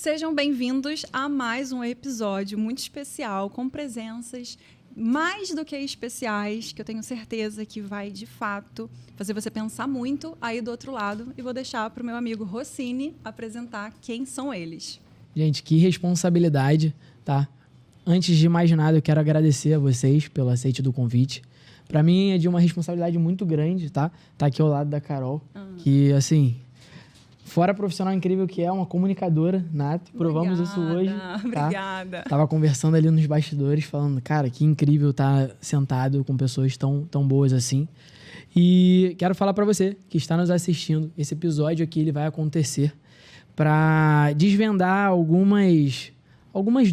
Sejam bem-vindos a mais um episódio muito especial, com presenças mais do que especiais, que eu tenho certeza que vai, de fato, fazer você pensar muito aí do outro lado. E vou deixar para o meu amigo Rossini apresentar quem são eles. Gente, que responsabilidade, tá? Antes de mais nada, eu quero agradecer a vocês pelo aceite do convite. Para mim é de uma responsabilidade muito grande, tá? Tá aqui ao lado da Carol, que, assim, fora a profissional incrível que é, uma comunicadora nata. Provamos isso hoje. Tá? Obrigada. Tava conversando ali nos bastidores, falando, cara, que incrível estar sentado com pessoas tão boas assim. E quero falar para você que está nos assistindo, esse episódio aqui ele vai acontecer para desvendar algumas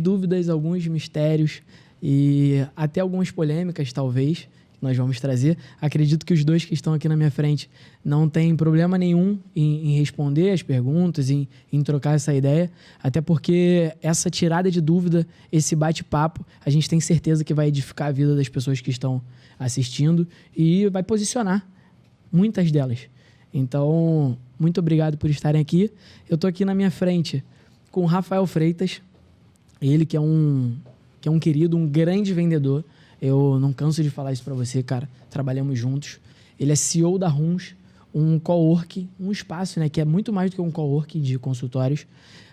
dúvidas, alguns mistérios e até algumas polêmicas, talvez, que nós vamos trazer. Acredito que os dois que estão aqui na minha frente não têm problema nenhum em responder as perguntas, em trocar essa ideia, até porque essa tirada de dúvida, esse bate-papo, a gente tem certeza que vai edificar a vida das pessoas que estão assistindo e vai posicionar muitas delas. Então, muito obrigado por estarem aqui. Eu estou aqui na minha frente com o Rafael Freitas, ele que é um querido, um grande vendedor. Eu não canso de falar isso para você, cara. Trabalhamos juntos. Ele é CEO da Runs, um coworking, um espaço, né, que é muito mais do que um coworking de consultórios,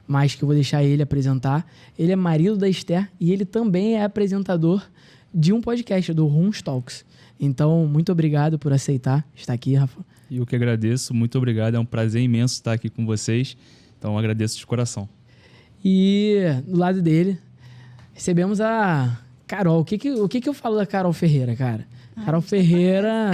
mas que eu vou deixar ele apresentar. Ele é marido da Esther e ele também é apresentador de um podcast, do Runs Talks. Então, muito obrigado por aceitar estar aqui, Rafa. Eu que agradeço, muito obrigado. É um prazer imenso estar aqui com vocês. Então, agradeço de coração. E do lado dele, recebemos a Carol. O que eu falo da Carol Ferreira, cara? Carol Ferreira,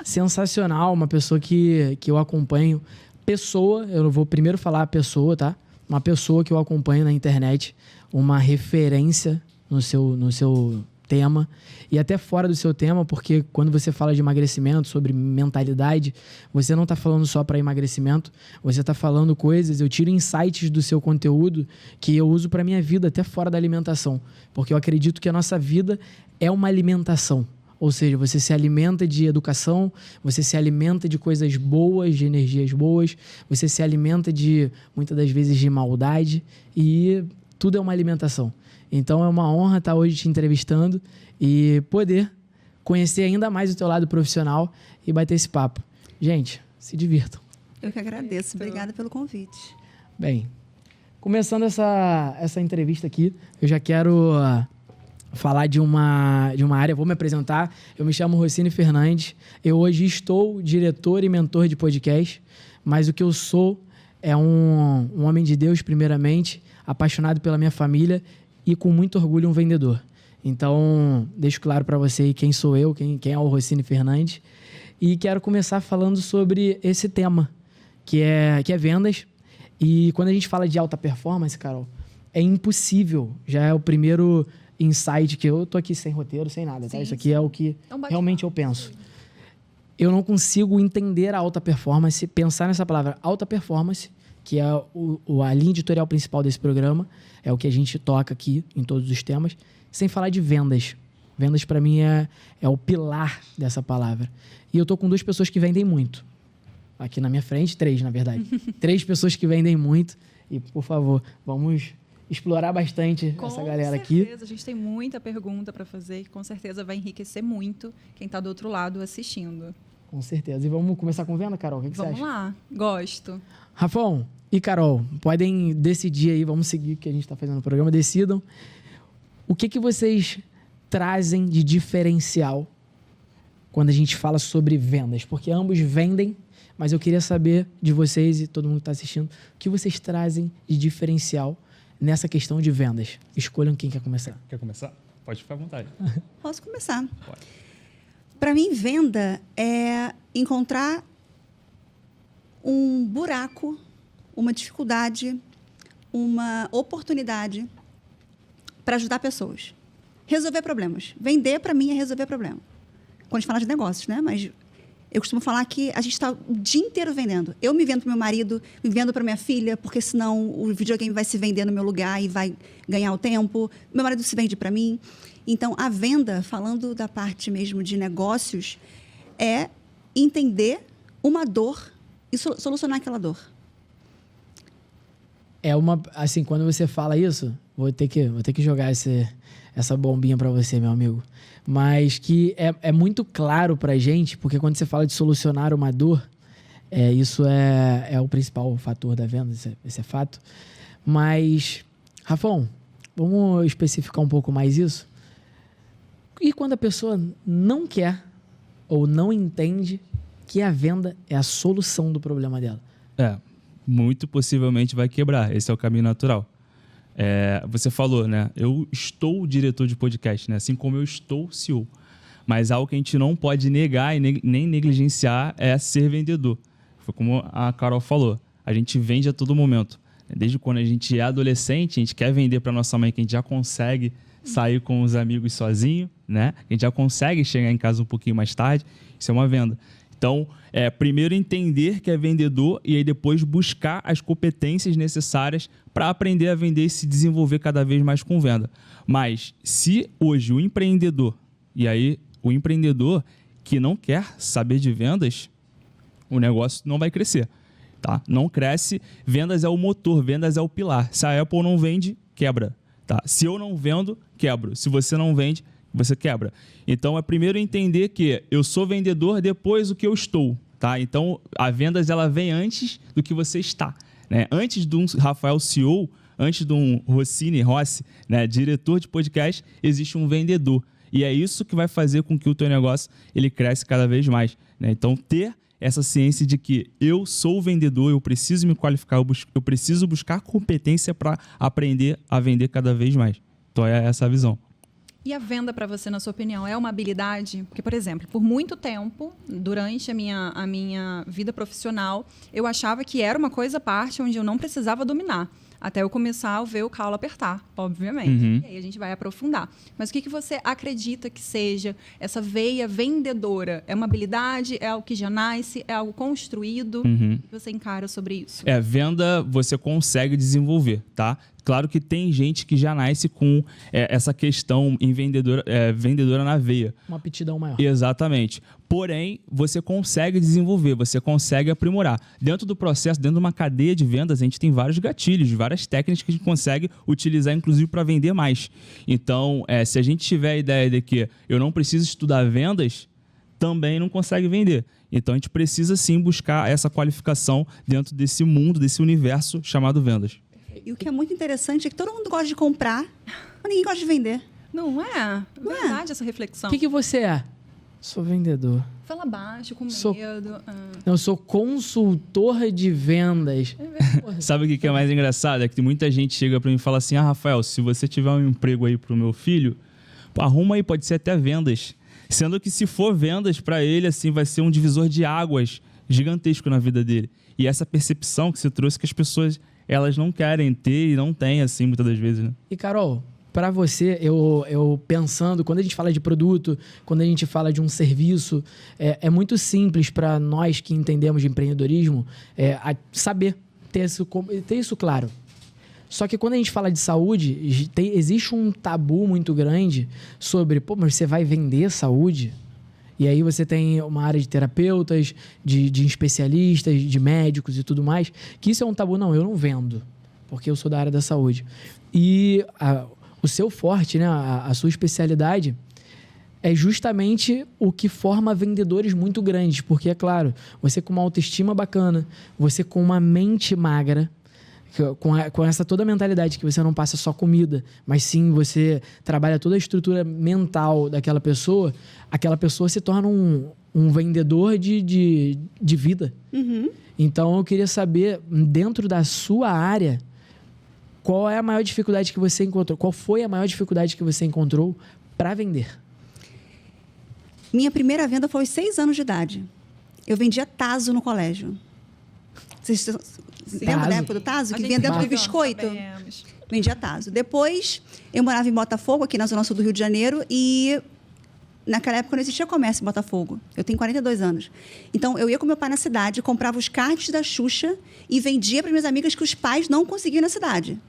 sensacional, uma pessoa que eu acompanho. Pessoa, eu vou primeiro falar a pessoa, tá? Uma pessoa que eu acompanho na internet, uma referência no seu tema e até fora do seu tema, porque quando você fala de emagrecimento, sobre mentalidade, você não está falando só para emagrecimento, você está falando coisas, eu tiro insights do seu conteúdo que eu uso para minha vida, até fora da alimentação, porque eu acredito que a nossa vida é uma alimentação, ou seja, você se alimenta de educação, você se alimenta de coisas boas, de energias boas, você se alimenta de, muitas das vezes, de maldade e tudo é uma alimentação. Então é uma honra estar hoje te entrevistando e poder conhecer ainda mais o teu lado profissional e bater esse papo. Gente, se divirtam. Eu que agradeço. Obrigada pelo convite. Bem, começando essa entrevista aqui, eu já quero falar de uma área, vou me apresentar. Eu me chamo Rossini Fernandes, eu hoje estou diretor e mentor de podcast, mas o que eu sou é um homem de Deus, primeiramente, apaixonado pela minha família e com muito orgulho um vendedor. Então, deixo claro para você quem sou eu, quem é o Rossini Fernandes. E quero começar falando sobre esse tema, que é vendas. E quando a gente fala de alta performance, Carol, é impossível. Já é o primeiro insight que eu tô aqui sem roteiro, sem nada, tá? Isso aqui é o que realmente eu penso. Eu não consigo entender a alta performance, pensar nessa palavra alta performance, que é a linha editorial principal desse programa, é o que a gente toca aqui em todos os temas, sem falar de vendas. Vendas, para mim, é o pilar dessa palavra. E eu tô com 2 pessoas que vendem muito. Aqui na minha frente, 3, na verdade. 3 pessoas que vendem muito. E, por favor, vamos explorar bastante essa galera aqui. Com certeza, a gente tem muita pergunta para fazer, que com certeza vai enriquecer muito quem está do outro lado assistindo. Com certeza. E vamos começar com venda, Carol? O que você acha? Vamos lá. Gosto. Rafão e Carol, podem decidir aí, vamos seguir o que a gente está fazendo no programa, decidam. O que vocês trazem de diferencial quando a gente fala sobre vendas? Porque ambos vendem, mas eu queria saber de vocês e todo mundo que está assistindo, o que vocês trazem de diferencial nessa questão de vendas? Escolham quem quer começar. Quer começar? Pode ficar à vontade. Posso começar? Pode. Para mim, venda é encontrar um buraco, uma dificuldade, uma oportunidade para ajudar pessoas. Resolver problemas. Vender, para mim, é resolver problema. Quando a gente fala de negócios, né? Mas eu costumo falar que a gente está o dia inteiro vendendo. Eu me vendo para meu marido, me vendo para minha filha, porque senão o videogame vai se vender no meu lugar e vai ganhar o tempo. Meu marido se vende para mim. Então, a venda, falando da parte mesmo de negócios, é entender uma dor e solucionar aquela dor. é uma... Assim, quando você fala isso, vou ter que jogar essa bombinha pra você, meu amigo. Mas que é muito claro pra gente, porque quando você fala de solucionar uma dor, isso é o principal fator da venda, esse é fato. Mas, Rafão, vamos especificar um pouco mais isso? E quando a pessoa não quer ou não entende que a venda é a solução do problema dela? Muito possivelmente vai quebrar. Esse é o caminho natural. Você falou, né? Eu estou diretor de podcast, né? Assim como eu estou CEO. Mas algo que a gente não pode negar e nem negligenciar é ser vendedor. Foi como a Carol falou. A gente vende a todo momento. Desde quando a gente é adolescente, a gente quer vender para nossa mãe que a gente já consegue sair com os amigos sozinho, né? A gente já consegue chegar em casa um pouquinho mais tarde. Isso é uma venda. Então, primeiro entender que é vendedor e aí depois buscar as competências necessárias para aprender a vender e se desenvolver cada vez mais com venda. Mas se hoje o empreendedor que não quer saber de vendas, o negócio não vai crescer. Tá? Não cresce, vendas é o motor, vendas é o pilar. Se a Apple não vende, quebra. Tá? Se eu não vendo, quebro. Se você não vende, você quebra. Então, é primeiro entender que eu sou vendedor depois do que eu estou. Tá? Então, a vendas ela vem antes do que você está. Né? Antes de um Rafael CEO, antes de um Rossi, né, diretor de podcast, existe um vendedor. E é isso que vai fazer com que o teu negócio ele cresça cada vez mais. Né? Então, ter essa ciência de que eu sou vendedor, eu preciso me qualificar, eu preciso buscar competência para aprender a vender cada vez mais. Então, é essa a visão. E a venda para você, na sua opinião, é uma habilidade? Porque, por exemplo, por muito tempo, durante a minha vida profissional, eu achava que era uma coisa à parte onde eu não precisava dominar. Até eu começar a ver o calo apertar, obviamente. Uhum. E aí a gente vai aprofundar. Mas o que você acredita que seja essa veia vendedora? É uma habilidade? É algo que já nasce? É algo construído? Uhum. O que você encara sobre isso? Venda você consegue desenvolver, tá? Claro que tem gente que já nasce com essa questão em vendedora na veia. Uma aptidão maior. Exatamente. Porém, você consegue desenvolver, você consegue aprimorar. Dentro do processo, dentro de uma cadeia de vendas, a gente tem vários gatilhos, várias técnicas que a gente consegue utilizar, inclusive, para vender mais. Então, se a gente tiver a ideia de que eu não preciso estudar vendas, também não consegue vender. Então, a gente precisa, sim, buscar essa qualificação dentro desse mundo, desse universo chamado vendas. E o que é muito interessante é que todo mundo gosta de comprar, mas ninguém gosta de vender. Não é? Verdade essa reflexão. O que você é? Sou vendedor. Fala baixo, com Sou- medo. Eu sou consultor de vendas. Sabe o que é mais engraçado? É que muita gente chega para mim e fala assim: Rafael, se você tiver um emprego aí pro meu filho, arruma aí, pode ser até vendas. Sendo que se for vendas para ele, assim, vai ser um divisor de águas gigantesco na vida dele. E essa percepção que você trouxe que as pessoas elas não querem ter e não têm, assim, muitas das vezes, né? E, Carol, para você, eu pensando, quando a gente fala de produto, quando a gente fala de um serviço, é muito simples para nós que entendemos de empreendedorismo saber, ter isso claro. Só que quando a gente fala de saúde, existe um tabu muito grande sobre, mas você vai vender saúde? E aí você tem uma área de terapeutas, de especialistas, de médicos e tudo mais, que isso é um tabu. Não, eu não vendo, porque eu sou da área da saúde. E o seu forte, né, a sua especialidade é justamente o que forma vendedores muito grandes. Porque, é claro, você com uma autoestima bacana, você com uma mente magra, com essa toda a mentalidade que você não passa só comida, mas sim você trabalha toda a estrutura mental daquela pessoa, aquela pessoa se torna um vendedor de vida. Uhum. Então, eu queria saber, dentro da sua área, qual é a maior dificuldade que você encontrou? Qual foi a maior dificuldade que você encontrou para vender? Minha primeira venda foi aos 6 anos de idade. Eu vendia tazo no colégio. Vocês lembram da época do tazo? Que vinha dentro do biscoito? Sabemos. Vendia tazo. Depois, eu morava em Botafogo, aqui na Zona Sul do Rio de Janeiro, e naquela época não existia comércio em Botafogo. Eu tenho 42 anos. Então, eu ia com meu pai na cidade, comprava os cards da Xuxa e vendia para minhas amigas que os pais não conseguiam na cidade.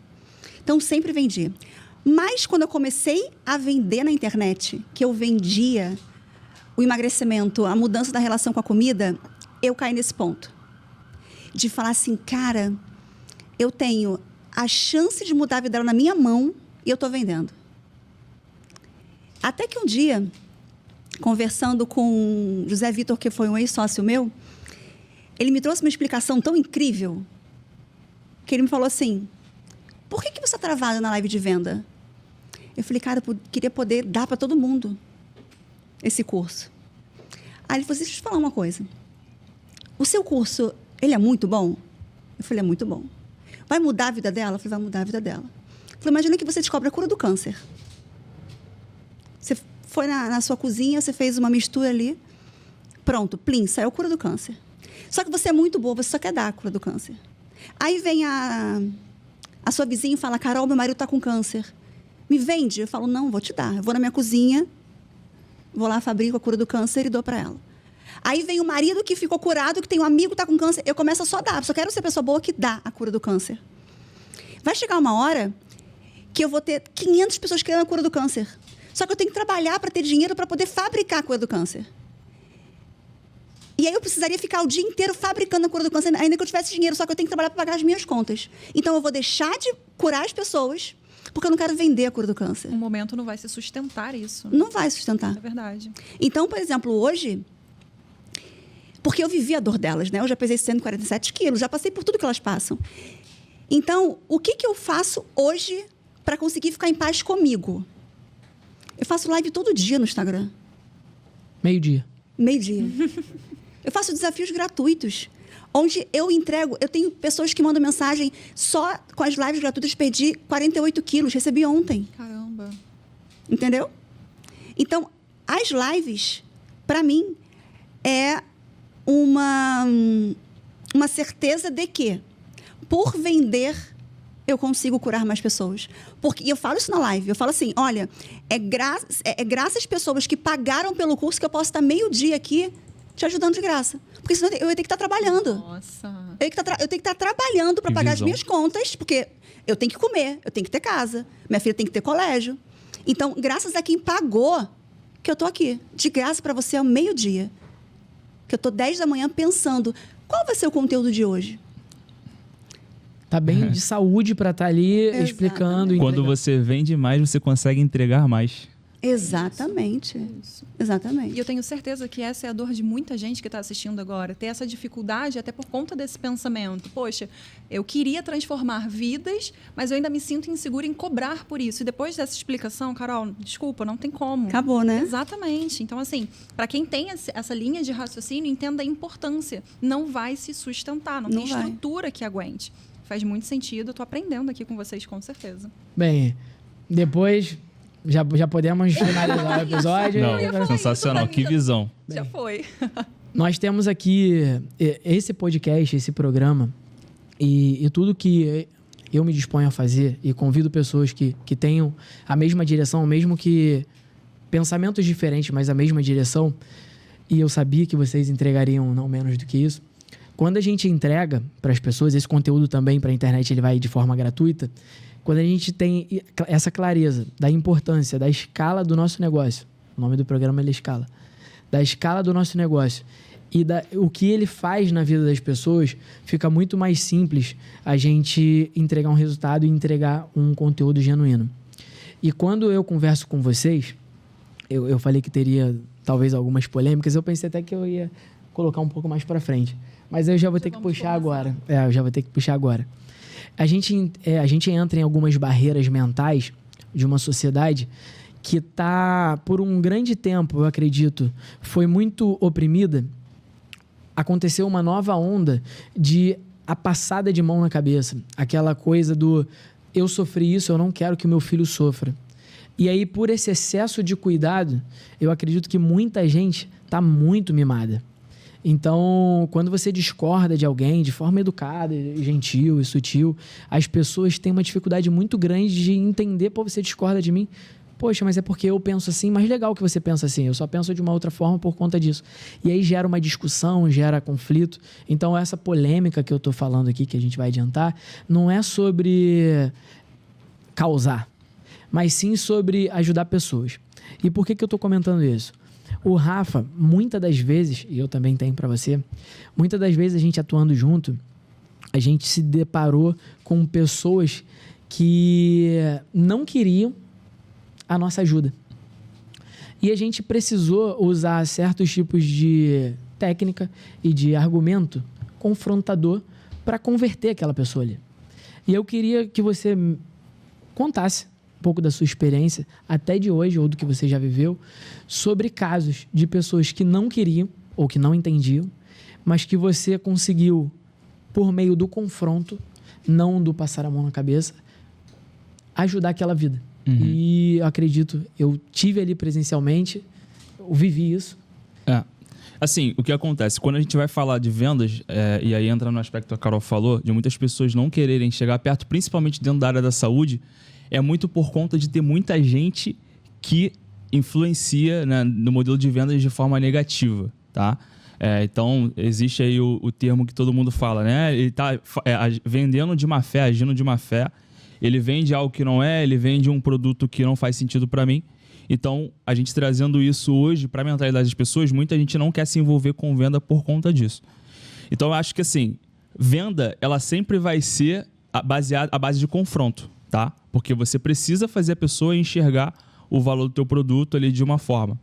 Então, sempre vendi. Mas, quando eu comecei a vender na internet, que eu vendia o emagrecimento, a mudança da relação com a comida, eu caí nesse ponto. De falar assim, cara, eu tenho a chance de mudar a vida dela na minha mão e eu estou vendendo. Até que um dia, conversando com José Vitor, que foi um ex-sócio meu, ele me trouxe uma explicação tão incrível que ele me falou assim, por que você está travada na live de venda? Eu falei, cara, eu queria poder dar para todo mundo esse curso. Aí ele falou assim, deixa eu te falar uma coisa. O seu curso, ele é muito bom? Eu falei, é muito bom. Vai mudar a vida dela? Eu falei, vai mudar a vida dela. Eu falei, imagina que você descobre a cura do câncer. Você foi na sua cozinha, você fez uma mistura ali, pronto, plim, saiu a cura do câncer. Só que você é muito boa, você só quer dar a cura do câncer. Aí vem a sua vizinha e fala, Carol, meu marido está com câncer. Me vende? Eu falo, não, vou te dar. Eu vou na minha cozinha, vou lá, fabrico a cura do câncer e dou para ela. Aí vem o marido que ficou curado, que tem um amigo que está com câncer. Eu começo a só dar. Só quero ser a pessoa boa que dá a cura do câncer. Vai chegar uma hora que eu vou ter 500 pessoas querendo a cura do câncer. Só que eu tenho que trabalhar para ter dinheiro para poder fabricar a cura do câncer. E aí eu precisaria ficar o dia inteiro fabricando a cura do câncer, ainda que eu tivesse dinheiro. Só que eu tenho que trabalhar para pagar as minhas contas. Então eu vou deixar de curar as pessoas porque eu não quero vender a cura do câncer. Um momento não vai se sustentar isso. Não vai sustentar. É verdade. Então, por exemplo, hoje... Porque eu vivi a dor delas, né? Eu já pesei 147 quilos, já passei por tudo que elas passam. Então, o que eu faço hoje para conseguir ficar em paz comigo? Eu faço live todo dia no Instagram. Meio-dia. Meio-dia. Eu faço desafios gratuitos, onde eu entrego... Eu tenho pessoas que mandam mensagem, só com as lives gratuitas perdi 48 quilos, recebi ontem. Caramba. Entendeu? Então, as lives, para mim, é uma certeza de que, por vender, eu consigo curar mais pessoas. E eu falo isso na live. Eu falo assim, olha, é graças às pessoas que pagaram pelo curso que eu posso estar meio-dia aqui te ajudando de graça. Porque senão eu ia ter que estar trabalhando. Nossa. Eu tenho que estar trabalhando para pagar as minhas contas, porque eu tenho que comer, eu tenho que ter casa, minha filha tem que ter colégio. Então, graças a quem pagou, que eu estou aqui. De graça para você ao meio-dia. Que eu estou 10 da manhã pensando, qual vai ser o conteúdo de hoje? Tá bem de saúde para estar ali Exatamente. explicando. Quando entregando. você vende mais, você consegue entregar mais. Exatamente. Isso. Exatamente. E eu tenho certeza que essa é a dor de muita gente que está assistindo agora. Ter essa dificuldade até por conta desse pensamento. Poxa, eu queria transformar vidas, mas eu ainda me sinto insegura em cobrar por isso. E depois dessa explicação, Carol, desculpa, não tem como. Acabou, né? Exatamente. Então, assim, para quem tem essa linha de raciocínio, entenda a importância. Não vai se sustentar, não tem Não vai. estrutura que aguente. Faz muito sentido, eu tô aprendendo aqui com vocês, com certeza. Bem, depois já podemos finalizar o episódio. Não, sensacional. Que visão. Já foi. Nós temos aqui esse podcast, esse programa e tudo que eu me disponho a fazer e convido pessoas que tenham a mesma direção, mesmo que pensamentos diferentes, mas a mesma direção, e eu sabia que vocês entregariam não menos do que isso. Quando a gente entrega para as pessoas, esse conteúdo também para a internet ele vai de forma gratuita, quando a gente tem essa clareza da importância, da escala do nosso negócio, o nome do programa é Escala, da escala do nosso negócio e o que ele faz na vida das pessoas, fica muito mais simples a gente entregar um resultado e entregar um conteúdo genuíno. E quando eu converso com vocês, eu falei que teria talvez algumas polêmicas, eu pensei até que eu ia colocar um pouco mais para frente. Mas eu já vou ter que puxar agora. Eu já vou ter que puxar agora. A gente entra em algumas barreiras mentais de uma sociedade que está, por um grande tempo, eu acredito, foi muito oprimida. Aconteceu uma nova onda de a passada de mão na cabeça. Aquela coisa do eu sofri isso, eu não quero que o meu filho sofra. E aí, por esse excesso de cuidado, eu acredito que muita gente está muito mimada. Então, quando você discorda de alguém de forma educada, gentil e sutil, as pessoas têm uma dificuldade muito grande de entender, pô, você discorda de mim? Poxa, mas é porque eu penso assim, mas legal que você pensa assim, eu só penso de uma outra forma por conta disso. E aí gera uma discussão, gera conflito. Então, essa polêmica que eu estou falando aqui, que a gente vai adiantar, não é sobre causar, mas sim sobre ajudar pessoas. E por que eu estou comentando isso? O Rafa, muitas das vezes, e eu também tenho para você, muitas das vezes a gente atuando junto, a gente se deparou com pessoas que não queriam a nossa ajuda. E a gente precisou usar certos tipos de técnica e de argumento confrontador para converter aquela pessoa ali. E eu queria que você contasse um pouco da sua experiência, até de hoje, ou do que você já viveu, sobre casos de pessoas que não queriam ou que não entendiam, mas que você conseguiu, por meio do confronto, não do passar a mão na cabeça, ajudar aquela vida. E eu acredito, eu tive ali presencialmente, eu vivi isso. Assim, o que acontece? Quando a gente vai falar de vendas, e aí entra no aspecto que a Carol falou, de muitas pessoas não quererem chegar perto, principalmente dentro da área da saúde, é muito por conta de ter muita gente que influencia, né, no modelo de vendas de forma negativa, tá? Então, existe aí o termo que todo mundo fala, né? Ele está vendendo de má fé, agindo de má fé. Ele vende algo que não é, ele vende um produto que não faz sentido para mim. Então, a gente trazendo isso hoje para a mentalidade das pessoas, muita gente não quer se envolver com venda por conta disso. Então, eu acho que assim, venda, ela sempre vai ser baseada à base de confronto, tá? Porque você precisa fazer a pessoa enxergar o valor do teu produto ali de uma forma.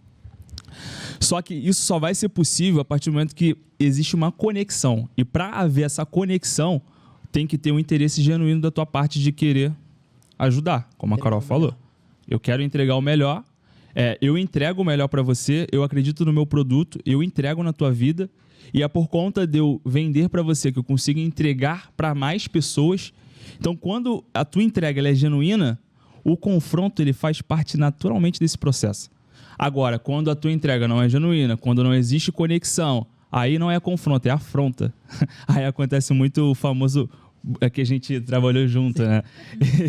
Só que isso só vai ser possível a partir do momento que existe uma conexão. E para haver essa conexão, tem que ter um interesse genuíno da tua parte de querer ajudar, como a Carol falou. Eu quero entregar o melhor, eu entrego o melhor para você, eu acredito no meu produto, eu entrego na tua vida, e é por conta de eu vender para você que eu consigo entregar para mais pessoas. Então, quando a tua entrega ela é genuína, o confronto ele faz parte naturalmente desse processo. Agora, quando a tua entrega não é genuína, quando não existe conexão, aí não é confronto, é afronta. Aí acontece muito o famoso que a gente trabalhou junto, né?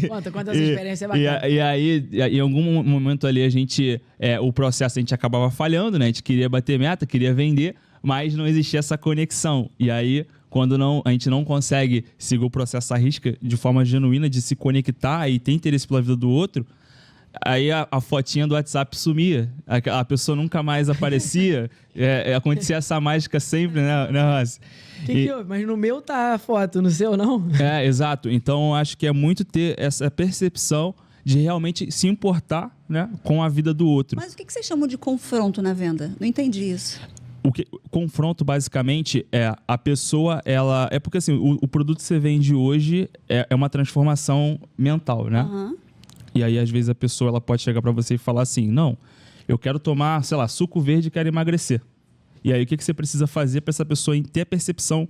Conta essa experiência bacana. E aí, em algum momento ali, o processo a gente acabava falhando, né? A gente queria bater meta, queria vender, mas não existia essa conexão. E aí, quando a gente não consegue seguir o processo à risca de forma genuína, de se conectar e ter interesse pela vida do outro, aí a fotinha do WhatsApp sumia, a pessoa nunca mais aparecia, acontecia essa mágica sempre, né, Rossi? Mas no meu tá a foto, no seu não? Exato. Então, acho que é muito ter essa percepção de realmente se importar, né, com a vida do outro. Mas o que vocês chamam de confronto na venda? Não entendi isso. Confronto, basicamente, a pessoa, ela... É porque, assim, o produto que você vende hoje é uma transformação mental, né? E aí, às vezes, a pessoa ela pode chegar para você e falar assim, não, eu quero tomar, sei lá, suco verde e quero emagrecer. E aí, o que você precisa fazer para essa pessoa ter a percepção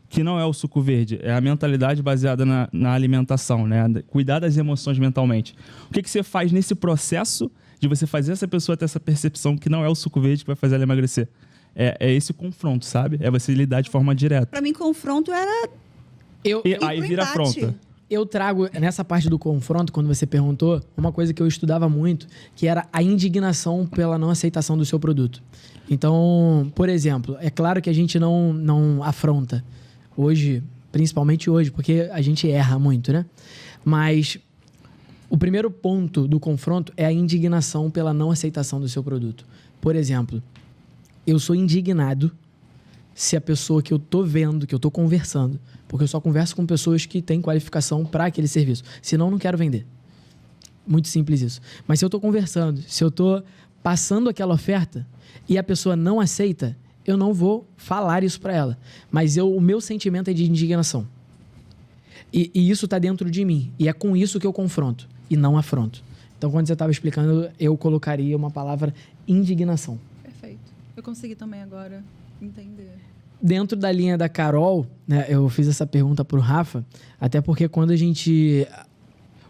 que não é o suco verde? É a mentalidade baseada na alimentação, né? Cuidar das emoções mentalmente. O que você faz nesse processo de você fazer essa pessoa ter essa percepção que não é o suco verde que vai fazer ela emagrecer? É esse confronto, sabe? É você lidar de forma direta. Para mim, confronto era... Aí vira afronta. Eu trago, nessa parte do confronto, quando você perguntou, uma coisa que eu estudava muito, que era a indignação pela não aceitação do seu produto. Então, por exemplo, é claro que a gente não afronta hoje, principalmente hoje, porque a gente erra muito, né? Mas o primeiro ponto do confronto é a indignação pela não aceitação do seu produto. Por exemplo, eu sou indignado se a pessoa que eu tô vendo, que eu tô conversando, porque eu só converso com pessoas que têm qualificação para aquele serviço. Senão, não quero vender. Muito simples isso. Mas se eu tô conversando, se eu tô passando aquela oferta e a pessoa não aceita, eu não vou falar isso para ela. Mas o meu sentimento é de indignação. E isso tá dentro de mim. E é com isso que eu confronto e não afronto. Então, quando você estava explicando, eu colocaria uma palavra indignação. Perfeito. Eu consegui também agora entender. Dentro da linha da Carol, né, eu fiz essa pergunta pro Rafa, até porque quando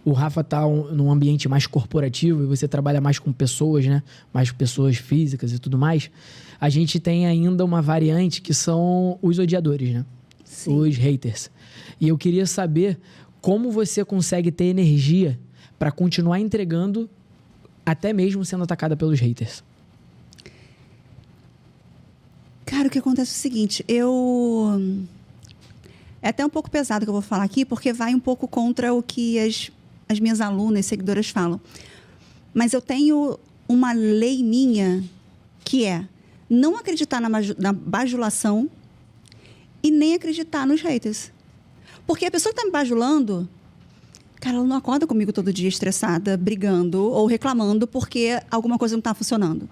o Rafa tá num ambiente mais corporativo e você trabalha mais com pessoas, né, mais pessoas físicas e tudo mais, a gente tem ainda uma variante que são os odiadores, né? Sim. Os haters. E eu queria saber como você consegue ter energia para continuar entregando até mesmo sendo atacada pelos haters. Cara, o que acontece é o seguinte, é até um pouco pesado que eu vou falar aqui, porque vai um pouco contra o que as minhas alunas, seguidoras falam. Mas eu tenho uma lei minha que é não acreditar na bajulação e nem acreditar nos haters. Porque a pessoa que está me bajulando, cara, ela não acorda comigo todo dia estressada, brigando ou reclamando porque alguma coisa não está funcionando.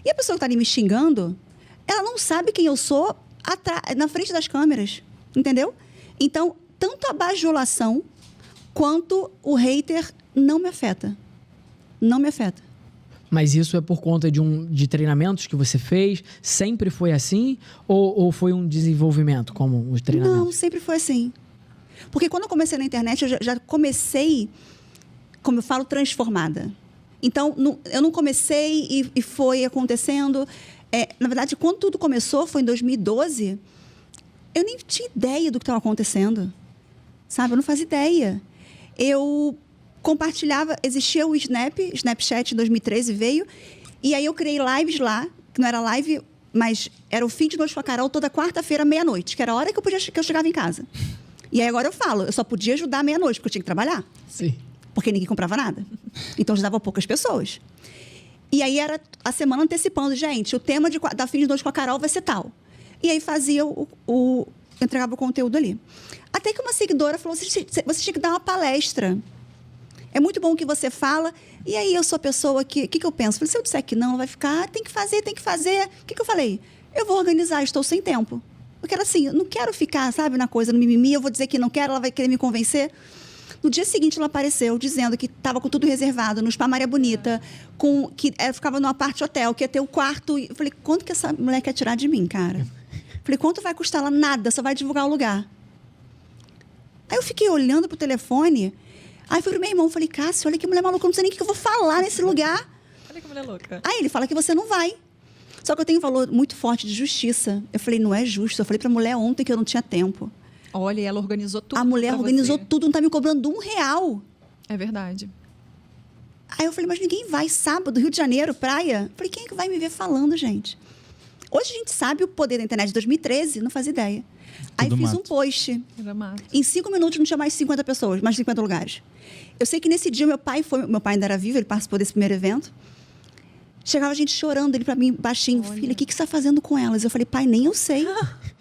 E a pessoa que está ali me xingando, ela não sabe quem eu sou na frente das câmeras, entendeu? Então, tanto a bajulação quanto o hater não me afeta. Não me afeta. Mas isso é por conta de treinamentos que você fez? Sempre foi assim? Ou foi um desenvolvimento, como os treinamentos? Não, sempre foi assim. Porque quando eu comecei na internet, eu já comecei, como eu falo, transformada. Então, eu não comecei e foi acontecendo. Na verdade, quando tudo começou, foi em 2012, eu nem tinha ideia do que estava acontecendo. Sabe? Eu não fazia ideia. Eu compartilhava, existia o Snapchat em 2013 veio, e aí eu criei lives lá, que não era live, mas era o Fim de Noite com a Carol toda quarta-feira, meia-noite, que era a hora que eu chegava em casa. E aí agora eu falo, eu só podia ajudar meia-noite, porque eu tinha que trabalhar. Sim. Porque ninguém comprava nada. Então ajudava poucas pessoas. E aí era a semana antecipando, gente, o tema da Fim de Noite com a Carol vai ser tal. E aí fazia entregava o conteúdo ali. Até que uma seguidora falou, você tinha que dar uma palestra. É muito bom o que você fala. E aí eu sou a pessoa que... O que eu penso? Falei, se eu disser que não, ela vai ficar... Tem que fazer. O que eu falei? Eu vou organizar, estou sem tempo. Porque era assim, eu não quero ficar, sabe, na coisa, no mimimi. Eu vou dizer que não quero, ela vai querer me convencer. No dia seguinte, ela apareceu dizendo que estava com tudo reservado no Spa Maria Bonita, que ela ficava numa parte hotel, que ia ter o quarto. Eu falei, quanto que essa mulher quer tirar de mim, cara? Falei, quanto vai custar ela? Nada, só vai divulgar o lugar. Aí eu fiquei olhando pro telefone... Aí fui pro meu irmão, falei, Cássio, olha que mulher maluca, eu não sei nem o que eu vou falar nesse lugar. Olha que mulher louca. Aí ele fala que você não vai. Só que eu tenho um valor muito forte de justiça. Eu falei, não é justo. Eu falei pra mulher ontem que eu não tinha tempo. Olha, ela organizou tudo. A mulher pra organizou você. tudo, não tá me cobrando R$1. É verdade. Aí eu falei, mas ninguém vai sábado, Rio de Janeiro, praia. Eu falei, quem é que vai me ver falando, gente? Hoje a gente sabe o poder da internet de 2013, não faz ideia. Aí Tudo fiz mato. um post. Era mato. Em 5 minutos não tinha mais 50 pessoas, mais 50 lugares. Eu sei que nesse dia meu pai ainda era vivo, ele participou desse primeiro evento. Chegava gente chorando, ele pra mim, baixinho, Olha. filha, o que você está fazendo com elas? Eu falei, pai, nem eu sei.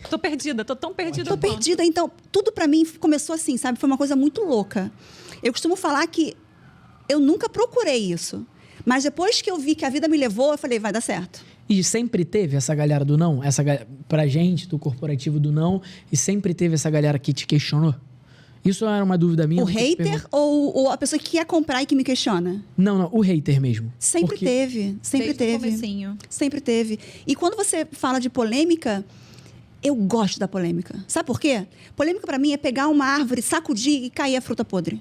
Tô perdida, tô tão perdida. Tô perdida. Então, tudo pra mim começou assim, sabe? Foi uma coisa muito louca. Eu costumo falar que eu nunca procurei isso. Mas depois que eu vi que a vida me levou, eu falei, vai dar certo. E sempre teve essa galera do não? Pra gente, do corporativo do não, e sempre teve essa galera que te questionou? Isso era uma dúvida minha. O hater ou a pessoa que quer comprar e que me questiona? Não, o hater mesmo. Sempre Porque teve, sempre Desde o teve. comecinho. Sempre teve. E quando você fala de polêmica, eu gosto da polêmica. Sabe por quê? Polêmica pra mim é pegar uma árvore, sacudir e cair a fruta podre.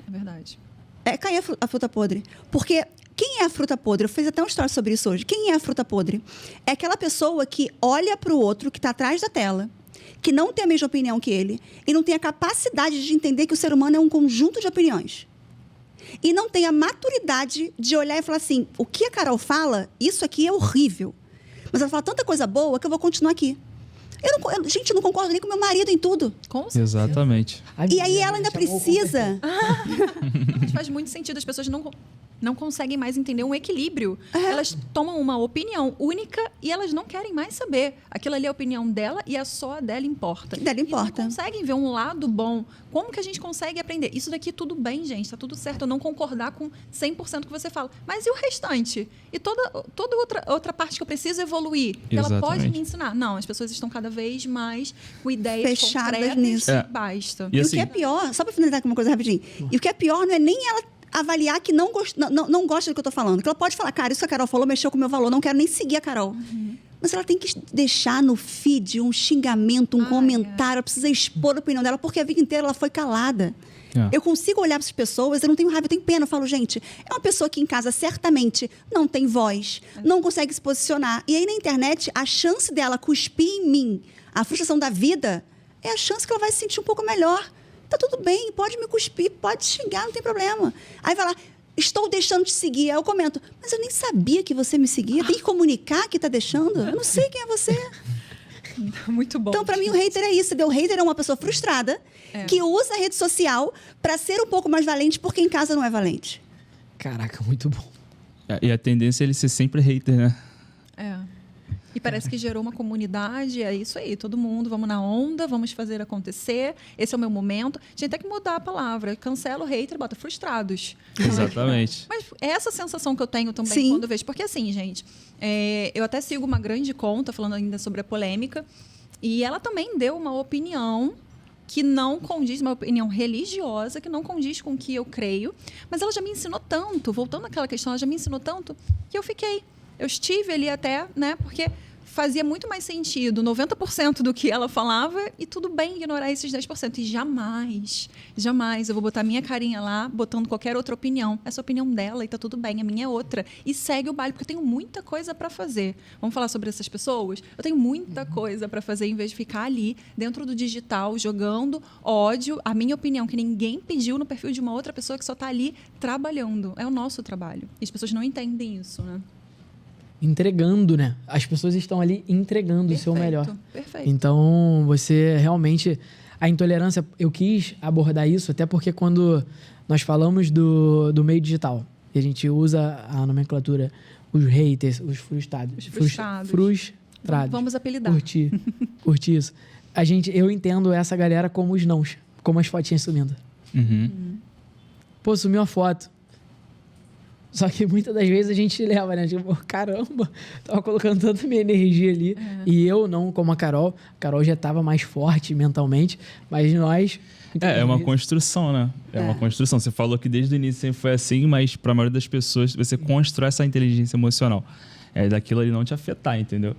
É verdade. É cair a fruta podre. Porque quem é a fruta podre? Eu fiz até uma história sobre isso hoje. Quem é a fruta podre? É aquela pessoa que olha pro outro que tá atrás da tela, que não tem a mesma opinião que ele e não tem a capacidade de entender que o ser humano é um conjunto de opiniões. E não tem a maturidade de olhar e falar assim, o que a Carol fala, isso aqui é horrível. Mas ela fala tanta coisa boa que eu vou continuar aqui. Gente, eu não concordo nem com meu marido em tudo. Com certeza. Exatamente. E aí ela ainda precisa... Mas faz muito sentido. As pessoas não conseguem mais entender um equilíbrio. Elas tomam uma opinião única e elas não querem mais saber. Aquilo ali é a opinião dela e é só a dela importa. Dela importa. E não conseguem ver um lado bom. Como que a gente consegue aprender? Isso daqui tudo bem, gente. Tá tudo certo. Eu não concordar com 100% que você fala. Mas e o restante? E toda outra parte que eu preciso evoluir? Que ela pode Exatamente. me ensinar? Não, as pessoas estão cada vez mais com ideias Fechadas concretas nisso. e basta. E E o assim- que é pior, só para finalizar com uma coisa rapidinho, e o que é pior não é nem ela avaliar que não gosta do que eu tô falando. Que ela pode falar, cara, isso que a Carol falou mexeu com o meu valor, não quero nem seguir a Carol. Mas ela tem que deixar no feed um xingamento, um comentário, ela precisa expor a opinião dela, porque a vida inteira ela foi calada. É. Eu consigo olhar para as pessoas, eu não tenho raiva, eu tenho pena. Eu falo, gente, é uma pessoa que em casa certamente não tem voz, não consegue se posicionar. E aí na internet, a chance dela cuspir em mim a frustração da vida é a chance que ela vai se sentir um pouco melhor. Tá tudo bem, pode me cuspir, pode xingar, não tem problema. Aí vai lá, estou deixando de seguir. Aí eu comento, mas eu nem sabia que você me seguia. Tem que comunicar que tá deixando? Eu não sei quem é você. Muito bom. Então, para mim, o hater é isso. Entendeu? O hater é uma pessoa frustrada que usa a rede social para ser um pouco mais valente porque em casa não é valente. Caraca, muito bom. E a tendência é ele ser sempre hater, né? É. E parece que gerou uma comunidade, é isso aí, todo mundo, vamos na onda, vamos fazer acontecer, esse é o meu momento. Tinha até que mudar a palavra, cancela o hater, bota frustrados. Exatamente. Mas é essa sensação que eu tenho também Sim. quando eu vejo. Porque assim, gente, eu até sigo uma grande conta, falando ainda sobre a polêmica, e ela também deu uma opinião que não condiz, uma opinião religiosa, que não condiz com o que eu creio, mas ela já me ensinou tanto, voltando àquela questão, ela já me ensinou tanto, que eu fiquei. Eu estive ali até, né, porque fazia muito mais sentido 90% do que ela falava e tudo bem ignorar esses 10%. E jamais eu vou botar minha carinha lá, botando qualquer outra opinião. Essa opinião dela e tá tudo bem, a minha é outra. E segue o baile, porque eu tenho muita coisa para fazer. Vamos falar sobre essas pessoas? Eu tenho muita coisa para fazer, em vez de ficar ali, dentro do digital, jogando ódio, a minha opinião, que ninguém pediu no perfil de uma outra pessoa que só tá ali trabalhando. É o nosso trabalho. E as pessoas não entendem isso, né? Entregando, né? As pessoas estão ali entregando o seu melhor. Perfeito. Então, você realmente... A intolerância, eu quis abordar isso, até porque quando nós falamos do meio digital, e a gente usa a nomenclatura, os haters, os frustrados. Frustrados. Vamos apelidar. Curti isso. Eu entendo essa galera como os nãos, como as fotinhas sumindo. Pô, sumiu a foto. Só que muitas das vezes a gente leva, né? Tipo, caramba, tava colocando tanta minha energia ali. E eu, não como a Carol já tava mais forte mentalmente, mas nós... É uma construção, né? É uma construção. Você falou que desde o início sempre foi assim, mas para a maioria das pessoas, você constrói essa inteligência emocional. Daquilo ali não te afetar, entendeu?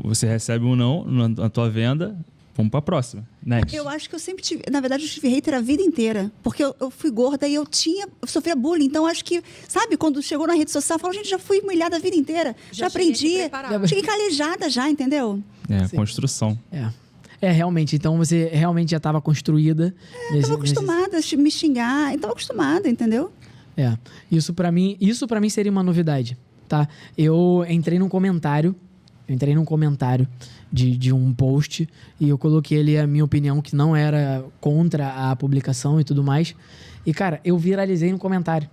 Você recebe um não na tua venda, vamos para a próxima. Next. Eu acho que eu sempre tive... Na verdade, eu tive hater a vida inteira. Porque eu fui gorda e eu sofria bullying. Então, acho que... Sabe, quando chegou na rede social, eu falo, gente, já fui humilhada a vida inteira. Já aprendi. Cheguei calejada já, entendeu? Construção. Realmente. Então, você realmente já estava construída. Estava acostumada a me xingar. Estava acostumada, entendeu? Isso para mim seria uma novidade, tá? Eu entrei num comentário de um post e eu coloquei ali a minha opinião, que não era contra a publicação e tudo mais. E, cara, eu viralizei no comentário.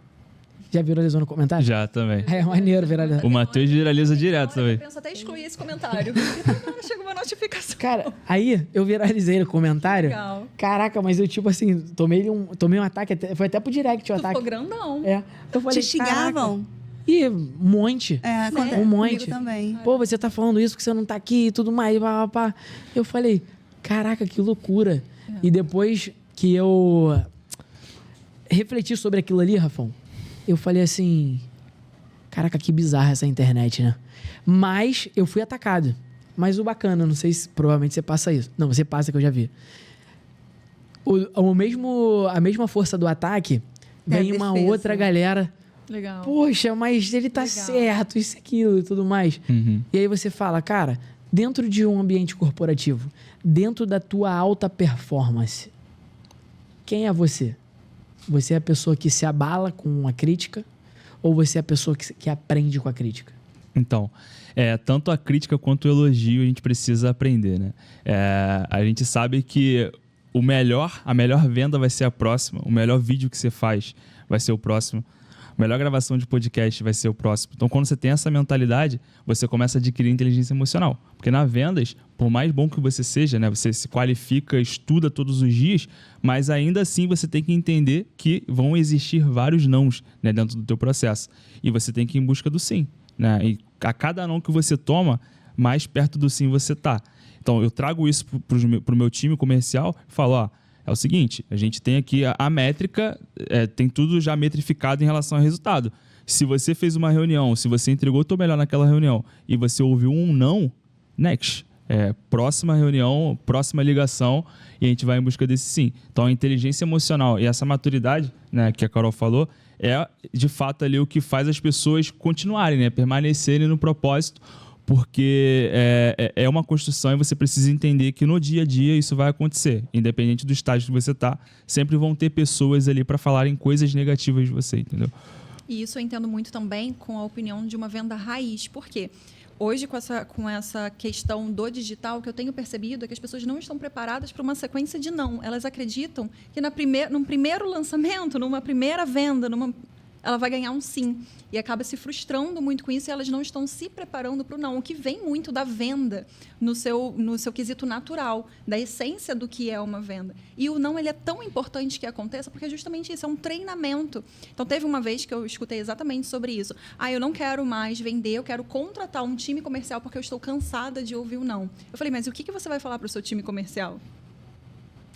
Já viralizou no comentário? Já, também. É maneiro viralizar. O Matheus viraliza direto também. Eu penso até excluir esse comentário. Chegou uma notificação. Cara, aí eu viralizei no comentário. Legal. Caraca, mas eu, tipo assim, tomei um ataque. Foi até pro direct o ataque. Ficou grandão. Eu falei, Te xingavam? Caraca. E um monte. Um monte. Também. Pô, você tá falando isso que você não tá aqui e tudo mais. Pá. Eu falei, caraca, que loucura. E depois que eu refleti sobre aquilo ali, Rafão, eu falei assim, caraca, que bizarra essa internet, né? Mas eu fui atacado. Mas o bacana, não sei se provavelmente você passa isso. Não, você passa, que eu já vi. A mesma força do ataque, vem uma outra galera... Legal. Poxa, mas ele tá certo, isso, aquilo e tudo mais. E aí você fala, cara, dentro de um ambiente corporativo, dentro da tua alta performance, quem é você? Você é a pessoa que se abala com a crítica ou você é a pessoa que aprende com a crítica? Então, tanto a crítica quanto o elogio a gente precisa aprender, né? A gente sabe que a melhor venda vai ser a próxima, o melhor vídeo que você faz vai ser o próximo. A melhor gravação de podcast vai ser o próximo. Então, quando você tem essa mentalidade, você começa a adquirir inteligência emocional. Porque na vendas, por mais bom que você seja, né, você se qualifica, estuda todos os dias, mas ainda assim você tem que entender que vão existir vários nãos, né, dentro do teu processo. E você tem que ir em busca do sim. Né? E a cada não que você toma, mais perto do sim você está. Então, eu trago isso para o meu time comercial e falo, é o seguinte, a gente tem aqui a métrica, tem tudo já metrificado em relação ao resultado. Se você fez uma reunião, se você entregou o teu melhor naquela reunião e você ouviu um não, next. Próxima reunião, próxima ligação e a gente vai em busca desse sim. Então, a inteligência emocional e essa maturidade, né, que a Carol falou, é de fato ali o que faz as pessoas continuarem, né, permanecerem no propósito, porque é uma construção e você precisa entender que no dia a dia isso vai acontecer. Independente do estágio que você está, sempre vão ter pessoas ali para falarem coisas negativas de você, entendeu? E isso eu entendo muito também com a opinião de uma venda raiz. Por quê? Hoje, com essa questão do digital, o que eu tenho percebido é que as pessoas não estão preparadas para uma sequência de não. Elas acreditam que num primeiro lançamento, numa primeira venda, ela vai ganhar um sim. E acaba se frustrando muito com isso e elas não estão se preparando para o não. O que vem muito da venda no seu quesito natural, da essência do que é uma venda. E o não, ele é tão importante que aconteça porque é justamente isso, é um treinamento. Então, teve uma vez que eu escutei exatamente sobre isso. Eu não quero mais vender, eu quero contratar um time comercial porque eu estou cansada de ouvir o não. Eu falei, mas o que você vai falar para o seu time comercial?